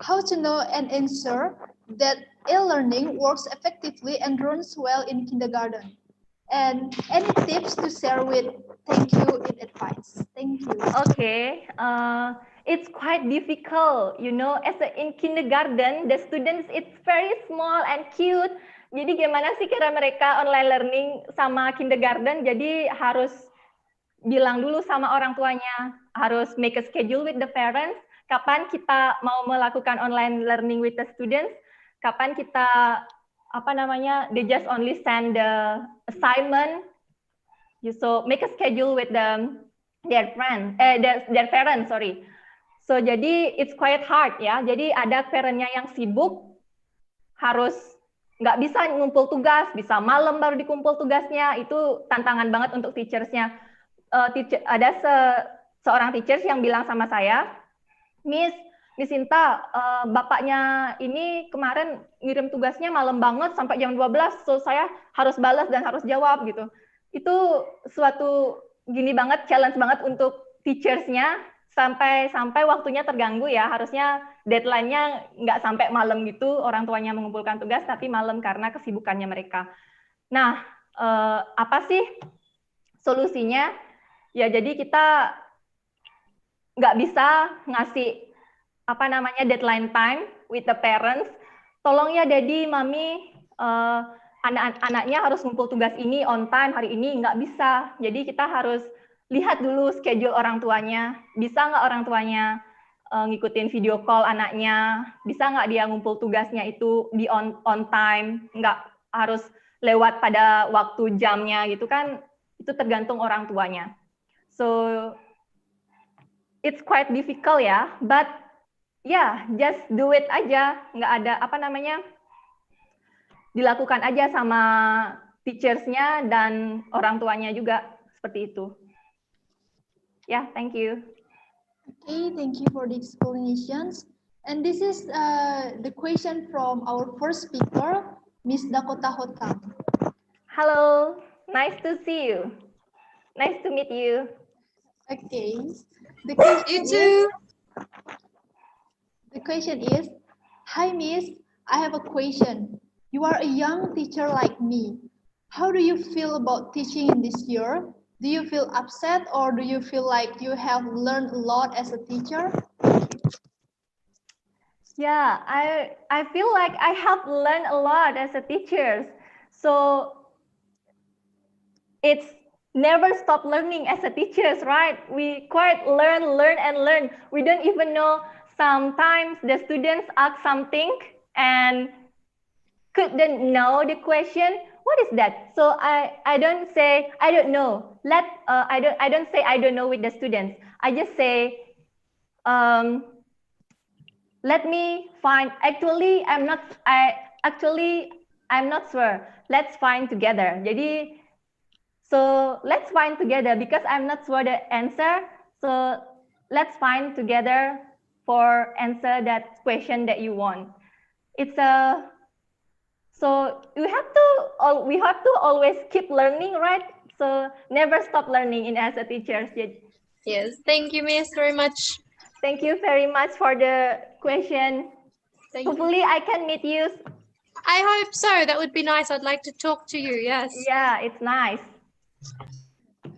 How to know and ensure that e-learning works effectively and runs well in kindergarten? And any tips to share with? Thank you in advance. Thank you. Okay. It's quite difficult, in kindergarten, the students, it's very small and cute. Jadi gimana sih kira mereka online learning sama kindergarten? Jadi harus bilang dulu sama orang tuanya, harus make a schedule with the parents, kapan kita mau melakukan online learning with the students, kapan kita, they just only send the assignment. So make a schedule with them, their parents, sorry. So jadi it's quite hard ya. Jadi ada parentnya yang sibuk, harus nggak bisa ngumpul tugas, bisa malam baru dikumpul tugasnya. Itu tantangan banget untuk teachersnya. Ada seorang teachers yang bilang sama saya, Miss Sinta, bapaknya ini kemarin ngirim tugasnya malam banget sampai jam 12, so saya harus balas dan harus jawab gitu. Itu suatu challenge banget untuk teachersnya. Sampai waktunya terganggu ya, harusnya deadline-nya nggak sampai malam gitu, orang tuanya mengumpulkan tugas, tapi malam karena kesibukannya mereka. Nah, apa sih solusinya? Ya, jadi kita nggak bisa ngasih deadline time with the parents. Tolong ya Daddy, Mami, anak-anaknya harus ngumpul tugas ini on time hari ini, nggak bisa. Jadi kita harus lihat dulu schedule orang tuanya. Bisa nggak orang tuanya ngikutin video call anaknya? Bisa nggak dia ngumpul tugasnya itu di on time? Nggak harus lewat pada waktu jamnya gitu kan? Itu tergantung orang tuanya. So it's quite difficult ya, but yeah, just do it aja. Nggak ada dilakukan aja sama teachers-nya dan orang tuanya juga, seperti itu. Yeah, thank you. Okay, thank you for the explanations. And this is the question from our first speaker, Miss Dakota Hotang. Hello, nice to see you. Nice to meet you. Okay. The question is, hi Miss, I have a question. You are a young teacher like me. How do you feel about teaching in this year? Do you feel upset or do you feel like you have learned a lot as a teacher? Yeah, I feel like I have learned a lot as a teacher. So it's never stop learning as a teachers, right? We quite learn and learn. We don't even know, sometimes the students ask something and couldn't know the question. What is that? So I don't say I don't know. I don't say I don't know with the students. I just say let me find. Actually I'm not sure. Let's find together. Jadi so let's find together because I'm not sure the answer. So let's find together for answer that question that you want. So we have to always keep learning, right? So never stop learning as a teacher. Yes, thank you, Miss, very much. Thank you very much for the question. Hopefully I can meet you. I hope so. That would be nice. I'd like to talk to you. Yes. Yeah, it's nice.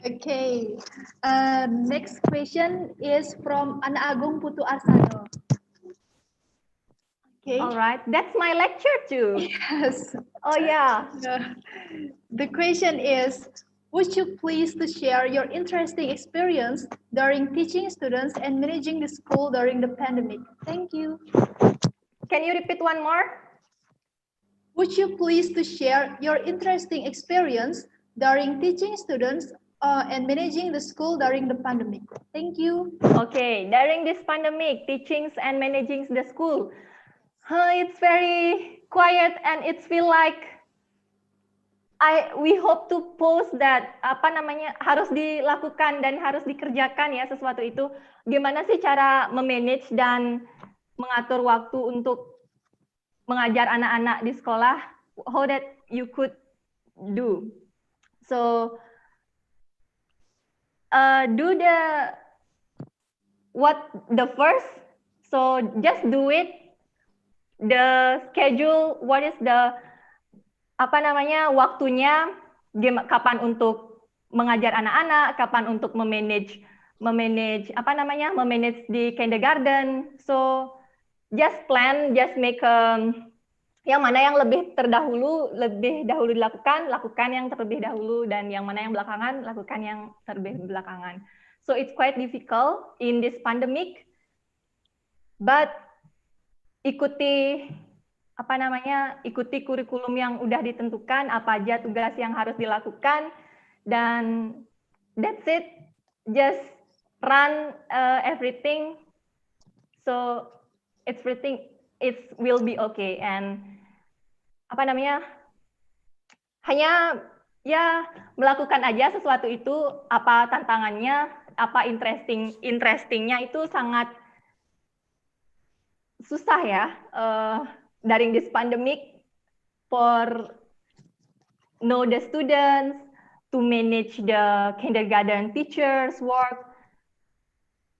Okay. Next question is from Ana Agung Putu Arsano. Okay. All right. That's my lecture too. Yes. Oh yeah. The question is, would you please to share your interesting experience during teaching students and managing the school during the pandemic? Thank you. Can you repeat one more? Would you please to share your interesting experience during teaching students and managing the school during the pandemic? Thank you. Okay, during this pandemic, teaching and managing the school. It's very quiet and it feels like we hope to post that harus dilakukan dan harus dikerjakan ya sesuatu itu. Gimana sih cara memanage dan mengatur waktu untuk mengajar anak-anak di sekolah? How that you could do? So do the first. So just do it. The schedule, what is the waktunya, kapan untuk mengajar anak-anak, kapan untuk memanage di kindergarten. So just plan, just make yang mana yang lebih dahulu dilakukan, lakukan yang terlebih dahulu, dan yang mana yang belakangan, lakukan yang terlebih belakangan. So it's quite difficult in this pandemic, but ikuti kurikulum yang udah ditentukan, apa aja tugas yang harus dilakukan, dan that's it. Just run everything, so everything will be okay. And hanya ya melakukan aja sesuatu itu, apa tantangannya, apa interestingnya itu sangat susah ya, during this pandemic, for know the students, to manage the kindergarten teachers work,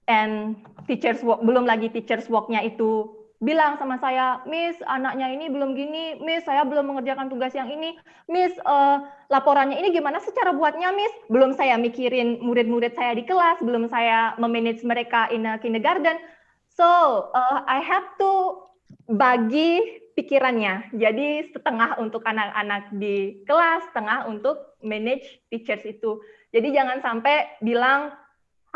and teachers work, belum lagi teachers worknya itu bilang sama saya, Miss, anaknya ini belum gini, Miss, saya belum mengerjakan tugas yang ini, Miss, laporannya ini gimana sih cara buatnya, Miss? Belum saya mikirin murid-murid saya di kelas, belum saya memanage mereka in a kindergarten. So, I have to bagi pikirannya. Jadi setengah untuk anak-anak di kelas, setengah untuk manage teachers itu. Jadi jangan sampai bilang,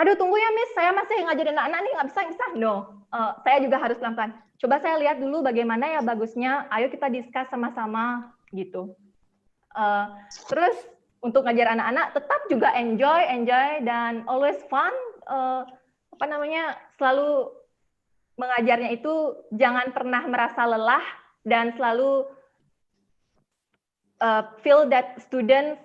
aduh tunggu ya Miss, saya masih ngajarin anak-anak nih, nggak bisa. No, saya juga harus pelan-pelan. Coba saya lihat dulu bagaimana ya bagusnya, ayo kita discuss sama-sama gitu. Terus untuk ngajar anak-anak tetap juga enjoy dan always fun. Selalu mengajarnya itu jangan pernah merasa lelah dan selalu feel that students,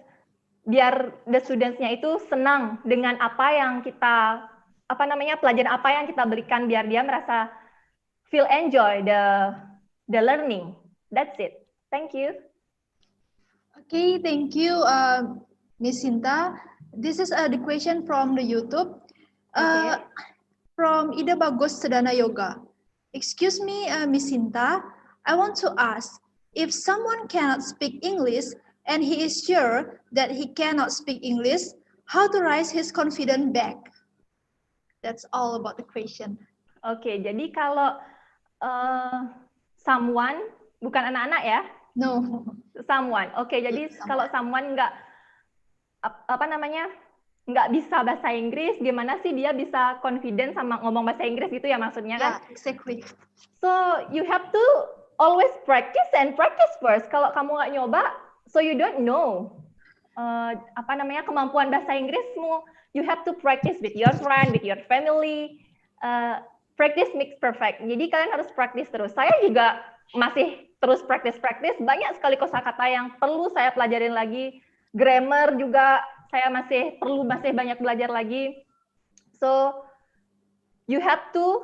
biar the studentsnya itu senang dengan apa yang kita pelajaran apa yang kita berikan, biar dia merasa feel enjoy the learning. That's it. Thank you. Okay, thank you, Miss Sinta. This is the question from the YouTube. From Ida Bagus Sedana Yoga. Excuse me, Miss Sinta. I want to ask, if someone cannot speak English and he is sure that he cannot speak English, how to raise his confidence back? That's all about the question. Oke, jadi kalau someone, bukan anak-anak ya? No. Someone. Oke, jadi kalau someone nggak nggak bisa bahasa Inggris, gimana sih dia bisa confident sama ngomong bahasa Inggris gitu ya maksudnya kan? Yeah, exactly. So you have to always practice and practice first. Kalau kamu nggak nyoba, so you don't know kemampuan bahasa Inggrismu. You have to practice with your friend, with your family. Practice makes perfect. Jadi kalian harus practice terus. Saya juga masih terus practice. Banyak sekali kosakata yang perlu saya pelajarin lagi. Grammar juga saya masih banyak belajar lagi. So you have to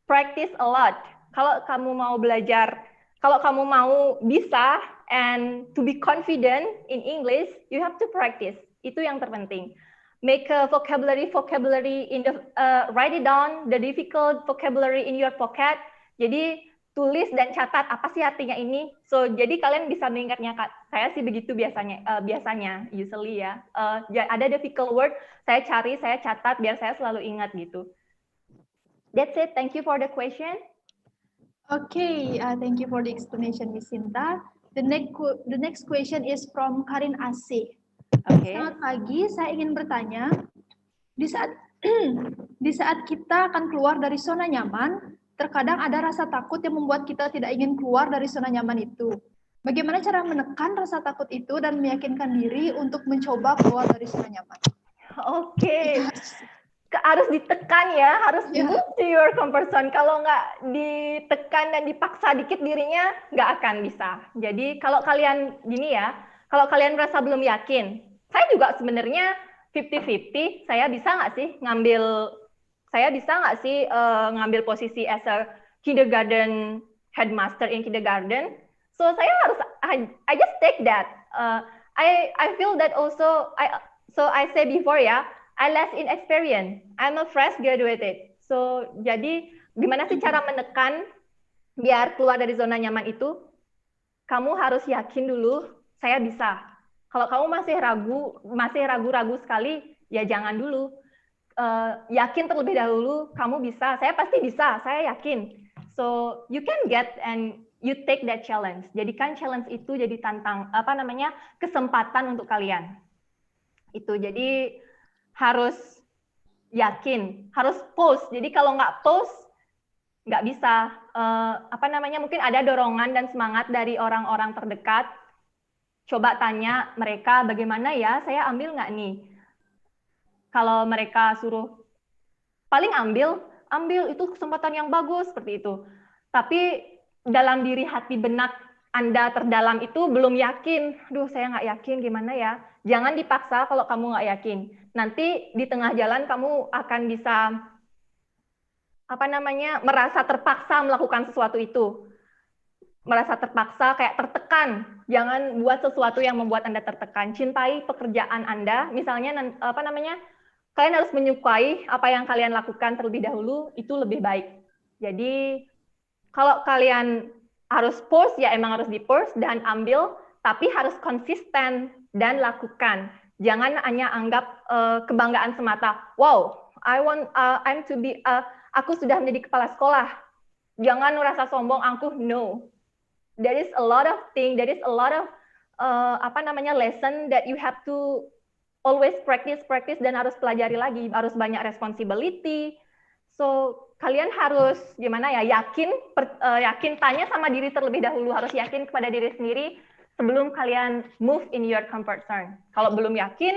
practice a lot. Kalau kamu mau belajar, kalau kamu mau bisa and to be confident in English, you have to practice. Itu yang terpenting. Make a vocabulary in the write it down the difficult vocabulary in your pocket. Jadi tulis dan catat apa sih artinya ini. So jadi kalian bisa mengingatnya. Saya sih begitu biasanya usually ya. Ada difficult word, saya cari, saya catat biar saya selalu ingat gitu. That's it. Thank you for the question. Okay, thank you for the explanation, Miss Sinta. The next question is from Karin Asih. Okay. Selamat pagi, saya ingin bertanya, di saat kita akan keluar dari zona nyaman, terkadang ada rasa takut yang membuat kita tidak ingin keluar dari zona nyaman itu. Bagaimana cara menekan rasa takut itu dan meyakinkan diri untuk mencoba keluar dari zona nyaman? Oke. Harus ditekan ya, harus move to your comfort zone. Kalau nggak ditekan dan dipaksa dikit dirinya, nggak akan bisa. Jadi kalau kalian gini ya, kalau kalian merasa belum yakin, saya juga sebenarnya 50-50, saya bisa nggak sih ngambil posisi as a kindergarten headmaster in kindergarten. So saya harus, I just take that. I feel that also, so I say before ya, I less inexperienced. I'm a fresh graduated. So, jadi gimana sih cara menekan biar keluar dari zona nyaman itu? Kamu harus yakin dulu, saya bisa. Kalau kamu masih ragu-ragu sekali, ya jangan dulu. Yakin terlebih dahulu, kamu bisa. Saya pasti bisa, saya yakin. So, you can get and you take that challenge. Jadikan challenge itu jadi kesempatan untuk kalian. Itu jadi harus yakin, harus post. Jadi kalau nggak post, nggak bisa. Mungkin ada dorongan dan semangat dari orang-orang terdekat. Coba tanya mereka, bagaimana ya, saya ambil nggak nih? Kalau mereka suruh, paling ambil itu kesempatan yang bagus, seperti itu. Tapi dalam diri hati benak Anda terdalam itu belum yakin. Duh, saya nggak yakin, gimana ya? Jangan dipaksa kalau kamu nggak yakin. Nanti di tengah jalan kamu akan bisa merasa terpaksa melakukan sesuatu itu. Merasa terpaksa, kayak tertekan. Jangan buat sesuatu yang membuat Anda tertekan. Cintai pekerjaan Anda. Misalnya kalian harus menyukai apa yang kalian lakukan terlebih dahulu, itu lebih baik. Jadi kalau kalian harus post, ya emang harus di-post dan ambil, tapi harus konsisten dan lakukan. Jangan hanya anggap kebanggaan semata. Wow, I'm to be, aku sudah menjadi kepala sekolah. Jangan merasa sombong, aku no. There is a lot of thing, there is a lot of lesson that you have to always practice dan harus pelajari lagi, harus banyak responsibility. So kalian harus gimana ya, yakin, tanya sama diri terlebih dahulu, harus yakin kepada diri sendiri sebelum kalian move in your comfort zone. Kalau belum yakin,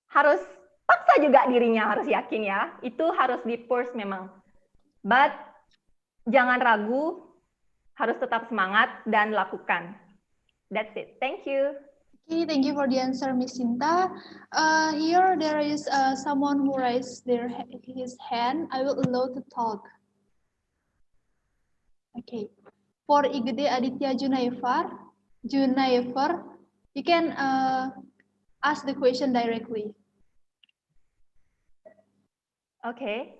harus paksa juga dirinya harus yakin ya. Itu harus di-force memang. But jangan ragu, harus tetap semangat dan lakukan. That's it. Thank you. Okay, thank you for the answer, Miss Sinta. Here there is someone who raised his hand. I will allow to talk. Okay. For Igede Aditya Junaifer, you can ask the question directly. Okay.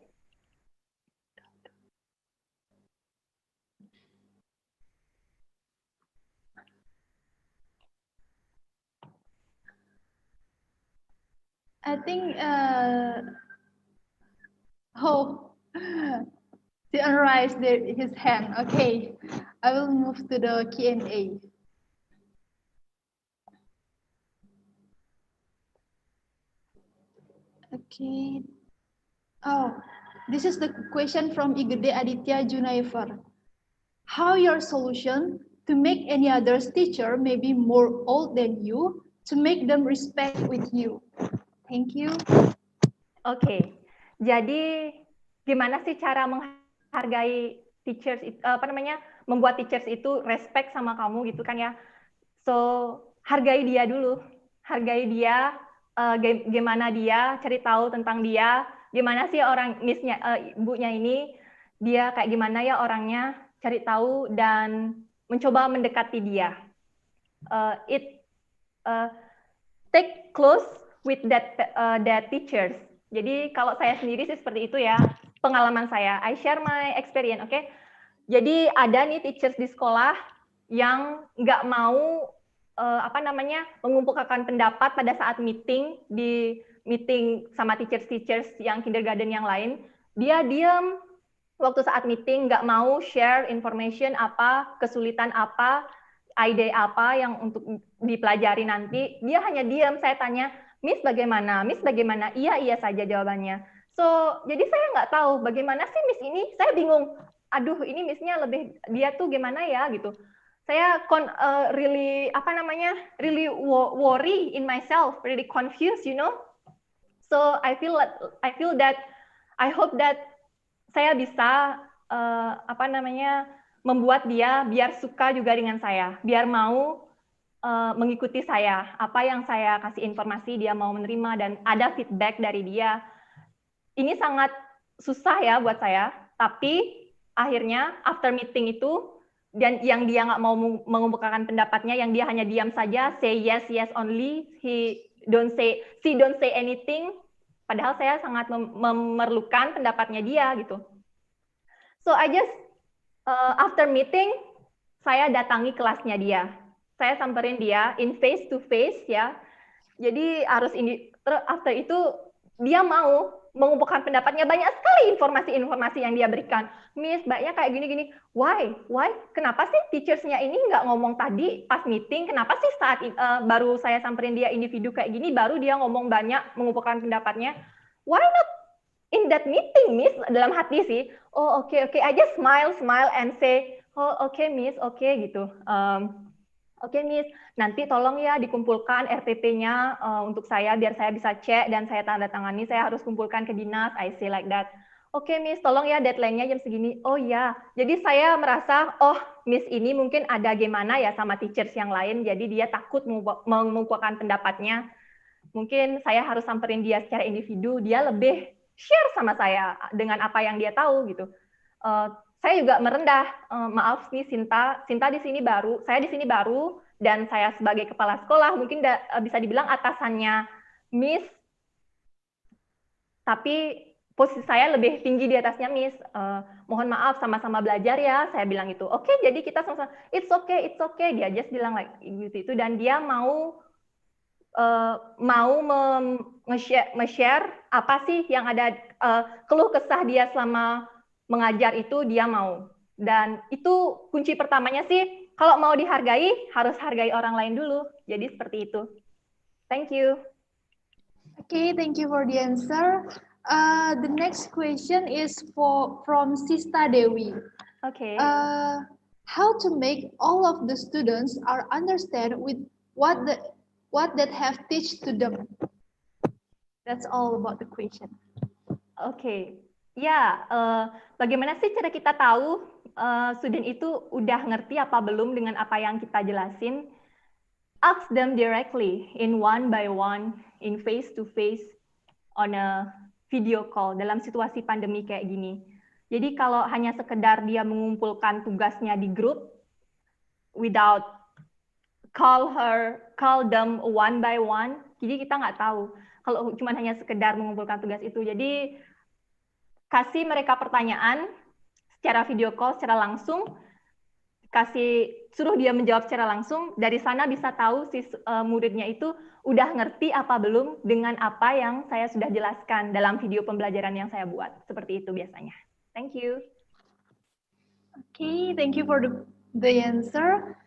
I think, didn't raise his hand. Okay, I will move to the Q&A. Okay. Oh, this is the question from Igede Aditya Junaifer. How your solution to make any other's teacher maybe more old than you to make them respect with you? Thank you. Oke, jadi gimana sih cara menghargai teachers, membuat teachers itu respect sama kamu gitu kan ya? So hargai dia dulu, hargai dia, gimana dia, cari tahu tentang dia, gimana sih orang ibunya ini, dia kayak gimana ya orangnya, cari tahu dan mencoba mendekati dia. Take close with that teachers. Jadi kalau saya sendiri sih seperti itu ya, pengalaman saya. I share my experience, oke? Jadi ada nih teachers di sekolah yang nggak mau mengumpulkan pendapat pada saat meeting sama teachers yang kindergarten yang lain. Dia diam waktu saat meeting, nggak mau share information apa, kesulitan apa, ide apa yang untuk dipelajari nanti. Dia hanya diam. Saya tanya, Miss bagaimana? Miss bagaimana? Iya saja jawabannya. So, jadi saya nggak tahu bagaimana sih Miss ini. Saya bingung. Aduh, ini Miss-nya lebih, dia tuh gimana ya gitu. Saya really worry in myself, really confused, you know. So I hope that saya bisa membuat dia biar suka juga dengan saya, biar mau mengikuti saya, apa yang saya kasih informasi dia mau menerima dan ada feedback dari dia. Ini sangat susah ya buat saya, tapi akhirnya after meeting itu dan yang dia nggak mau mengumpulkan pendapatnya, yang dia hanya diam saja, say yes only, she don't say anything, padahal saya sangat memerlukan pendapatnya dia gitu. So I just after meeting saya datangi kelasnya dia. Saya samperin dia in face to face ya. Jadi harus after itu dia mau mengumpulkan pendapatnya, banyak sekali informasi-informasi yang dia berikan. Miss, banyak kayak gini-gini. Why? Kenapa sih teachers-nya ini nggak ngomong tadi pas meeting? Kenapa sih saat baru saya samperin dia individu kayak gini, baru dia ngomong banyak mengumpulkan pendapatnya? Why not in that meeting, Miss? Dalam hati sih. Oh, oke. I just smile and say, oh, oke, Miss, oke gitu. Oke, Miss, nanti tolong ya dikumpulkan RTP-nya untuk saya, biar saya bisa cek dan saya tanda tangani, saya harus kumpulkan ke dinas, I say like that. Oke, Miss, tolong ya deadline-nya jam segini. Oh ya, jadi saya merasa, oh, Miss ini mungkin ada gimana ya sama teachers yang lain, jadi dia takut mengumpulkan pendapatnya. Mungkin saya harus samperin dia secara individu, dia lebih share sama saya dengan apa yang dia tahu gitu. Saya juga merendah, maaf nih Sinta di sini baru, saya di sini baru, dan saya sebagai kepala sekolah mungkin bisa dibilang atasannya Miss, tapi posisi saya lebih tinggi di atasnya, Miss. Mohon maaf, sama-sama belajar ya. Saya bilang itu. Oke, jadi kita sama-sama. It's okay. Dia just bilang like gitu itu, dan dia mau nge-share apa sih yang ada, keluh kesah dia selama mengajar itu, dia mau. Dan itu kunci pertamanya sih, kalau mau dihargai harus hargai orang lain dulu. Jadi seperti itu. Thank you. Okay, thank you for the answer. The next question is from Sista Dewi. Okay. How to make all of the students are understand with what that have teach to them. That's all about the question. Okay. Ya, bagaimana sih cara kita tahu student itu udah ngerti apa belum dengan apa yang kita jelasin? Ask them directly in one by one, in face to face, on a video call dalam situasi pandemi kayak gini. Jadi kalau hanya sekedar dia mengumpulkan tugasnya di grup, without call them one by one, jadi kita nggak tahu. Kalau cuma hanya sekedar mengumpulkan tugas itu, jadi kasih mereka pertanyaan secara video call, secara langsung, suruh dia menjawab secara langsung, dari sana bisa tahu si muridnya itu udah ngerti apa belum dengan apa yang saya sudah jelaskan dalam video pembelajaran yang saya buat. Seperti itu biasanya. Thank you. Okay, thank you for the answer.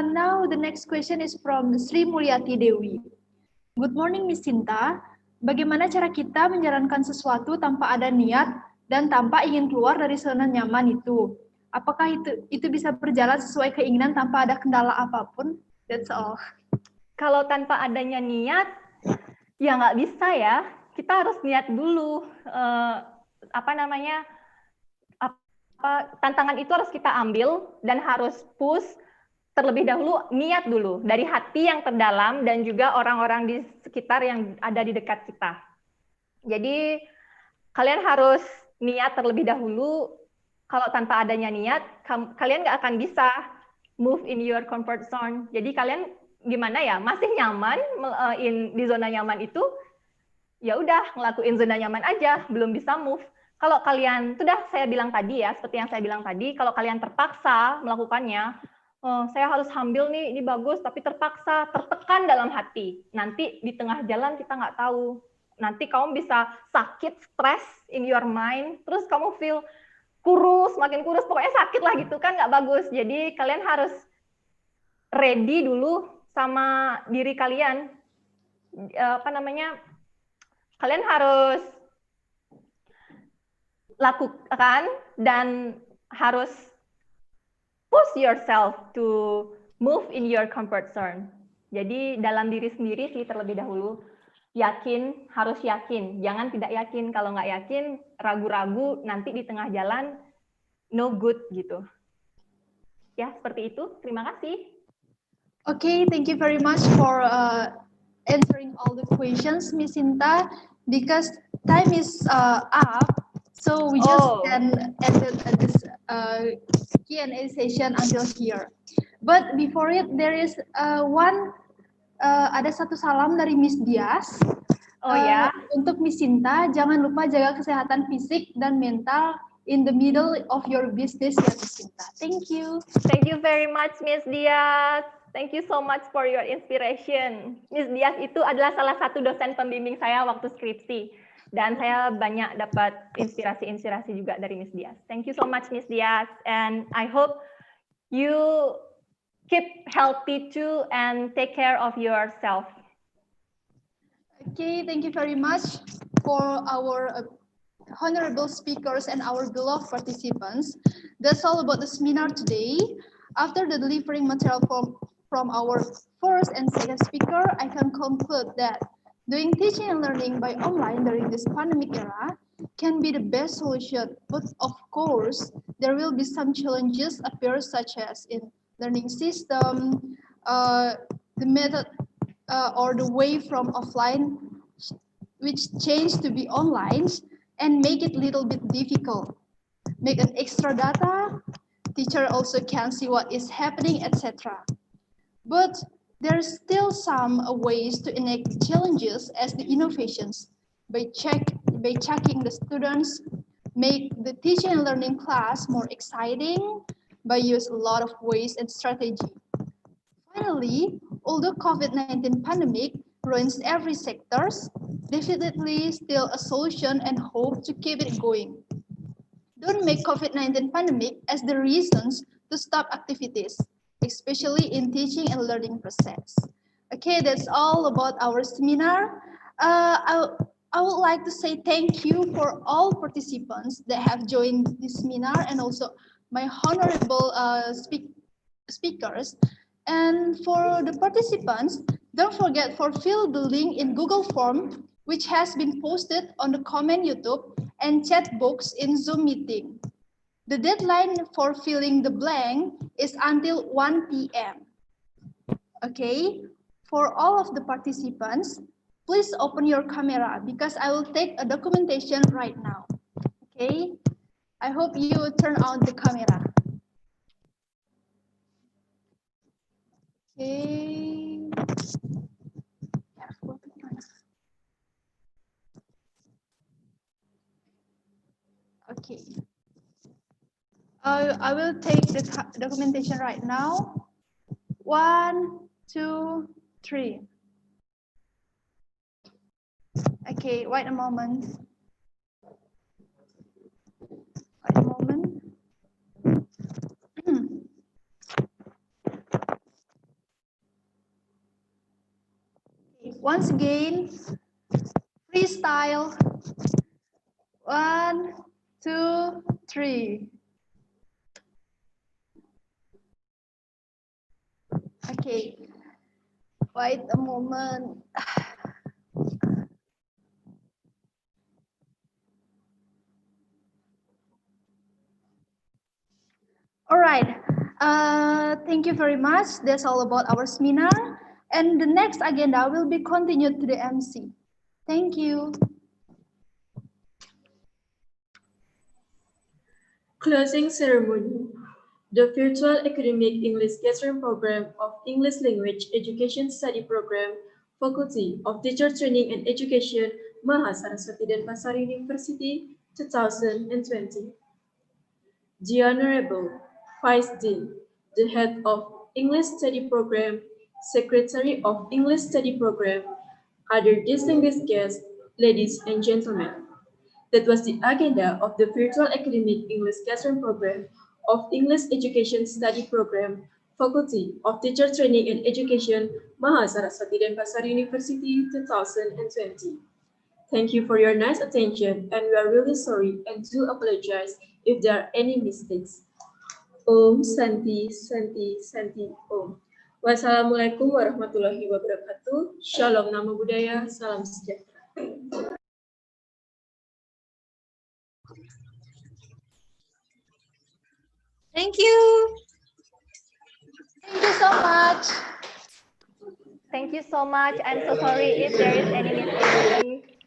Now the next question is from Sri Mulyati Dewi. Good morning, Miss Sinta. Bagaimana cara kita menjalankan sesuatu tanpa ada niat dan tanpa ingin keluar dari zona nyaman itu? Apakah itu bisa berjalan sesuai keinginan tanpa ada kendala apapun? That's all. Kalau tanpa adanya niat, ya nggak bisa ya. Kita harus niat dulu. Tantangan itu harus kita ambil dan harus push terlebih dahulu, niat dulu dari hati yang terdalam dan juga orang-orang di sekitar yang ada di dekat kita. Jadi kalian harus niat terlebih dahulu. Kalau tanpa adanya niat, kalian nggak akan bisa move in your comfort zone. Jadi kalian gimana ya, masih nyaman di zona nyaman itu, ya udah ngelakuin zona nyaman aja, belum bisa move. Kalau kalian, sudah saya bilang tadi ya, seperti yang saya bilang tadi, kalau kalian terpaksa melakukannya, saya harus ambil nih, ini bagus, tapi terpaksa, tertekan dalam hati. Nanti di tengah jalan kita nggak tahu. Nanti kamu bisa sakit, stres in your mind, terus kamu feel kurus, makin kurus, pokoknya sakit lah gitu kan, nggak bagus. Jadi kalian harus ready dulu sama diri kalian. Kalian harus lakukan dan harus push yourself to move in your comfort zone. Jadi dalam diri sendiri sih terlebih dahulu. Yakin, harus yakin. Jangan tidak yakin. Kalau nggak yakin, ragu-ragu, nanti di tengah jalan, no good gitu. Ya, seperti itu. Terima kasih. Okay, thank you very much for answering all the questions, Miss Sinta. Because time is up, so we just can end this Q&A session until here. But before it, there is ada satu salam dari Miss Dias. Oh ya. Untuk Miss Sinta, jangan lupa jaga kesehatan fisik dan mental in the middle of your business ya, Miss Sinta. Thank you. Thank you very much, Miss Dias. Thank you so much for your inspiration. Miss Dias itu adalah salah satu dosen pembimbing saya waktu skripsi. Dan saya banyak dapat inspirasi-inspirasi juga dari Miss Dias. Thank you so much, Miss Dias. And I hope you keep healthy too and take care of yourself. Okay, thank you very much for our honorable speakers and our beloved participants. That's all about the seminar today. After the delivering material from our first and second speaker, I can conclude that doing teaching and learning by online during this pandemic era can be the best solution, but of course, there will be some challenges appear, such as in learning system, the method or the way from offline, which changed to be online and make it a little bit difficult. Make an extra data, teacher also can see what is happening, etc. But there's still some ways to enact challenges as the innovations by by checking the students, make the teaching and learning class more exciting by use a lot of ways and strategy. Finally, although COVID-19 pandemic ruins every sectors, definitely still a solution and hope to keep it going. Don't make COVID-19 pandemic as the reasons to stop activities, especially in teaching and learning process. Okay, that's all about our seminar. I would like to say thank you for all participants that have joined this seminar and also my honorable speakers. And for the participants, don't forget for fill the link in Google Form, which has been posted on the comment YouTube and chat box in Zoom meeting. The deadline for filling the blank is until 1 p.m. Okay, for all of the participants, please open your camera because I will take a documentation right now. Okay, I hope you turn on the camera. Okay. Okay. I will take the documentation right now. 1, 2, 3. Okay, wait a moment. Wait a moment. Once again, freestyle. 1, 2, 3. Okay, wait a moment. All right, thank you very much. That's all about our seminar. And the next agenda will be continued to the MC. Thank you. Closing ceremony. The virtual academic English classroom program of English Language Education Study Program, Faculty of Teacher Training and Education, Mahasaraswati Denpasar University, 2020. The Honorable Vice Dean, the Head of English Study Program, Secretary of English Study Program, other distinguished guests, ladies and gentlemen. That was the agenda of the Virtual Academic English Classroom Program of English Education Study Program, Faculty of Teacher Training and Education, Mahasaraswati Denpasar University, 2020. Thank you for your nice attention, and we are really sorry and do apologize if there are any mistakes. Om Santi, Santi, Santi, Om. Wassalamualaikum warahmatullahi wabarakatuh. Shalom Nama Budaya, salam sejahtera. Thank you. Thank you so much. Thank you so much. I'm so sorry if there is any mistake.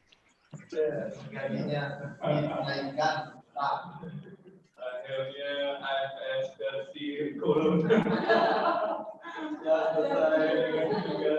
Akhirnya AFS versi kolom. Ya selesai.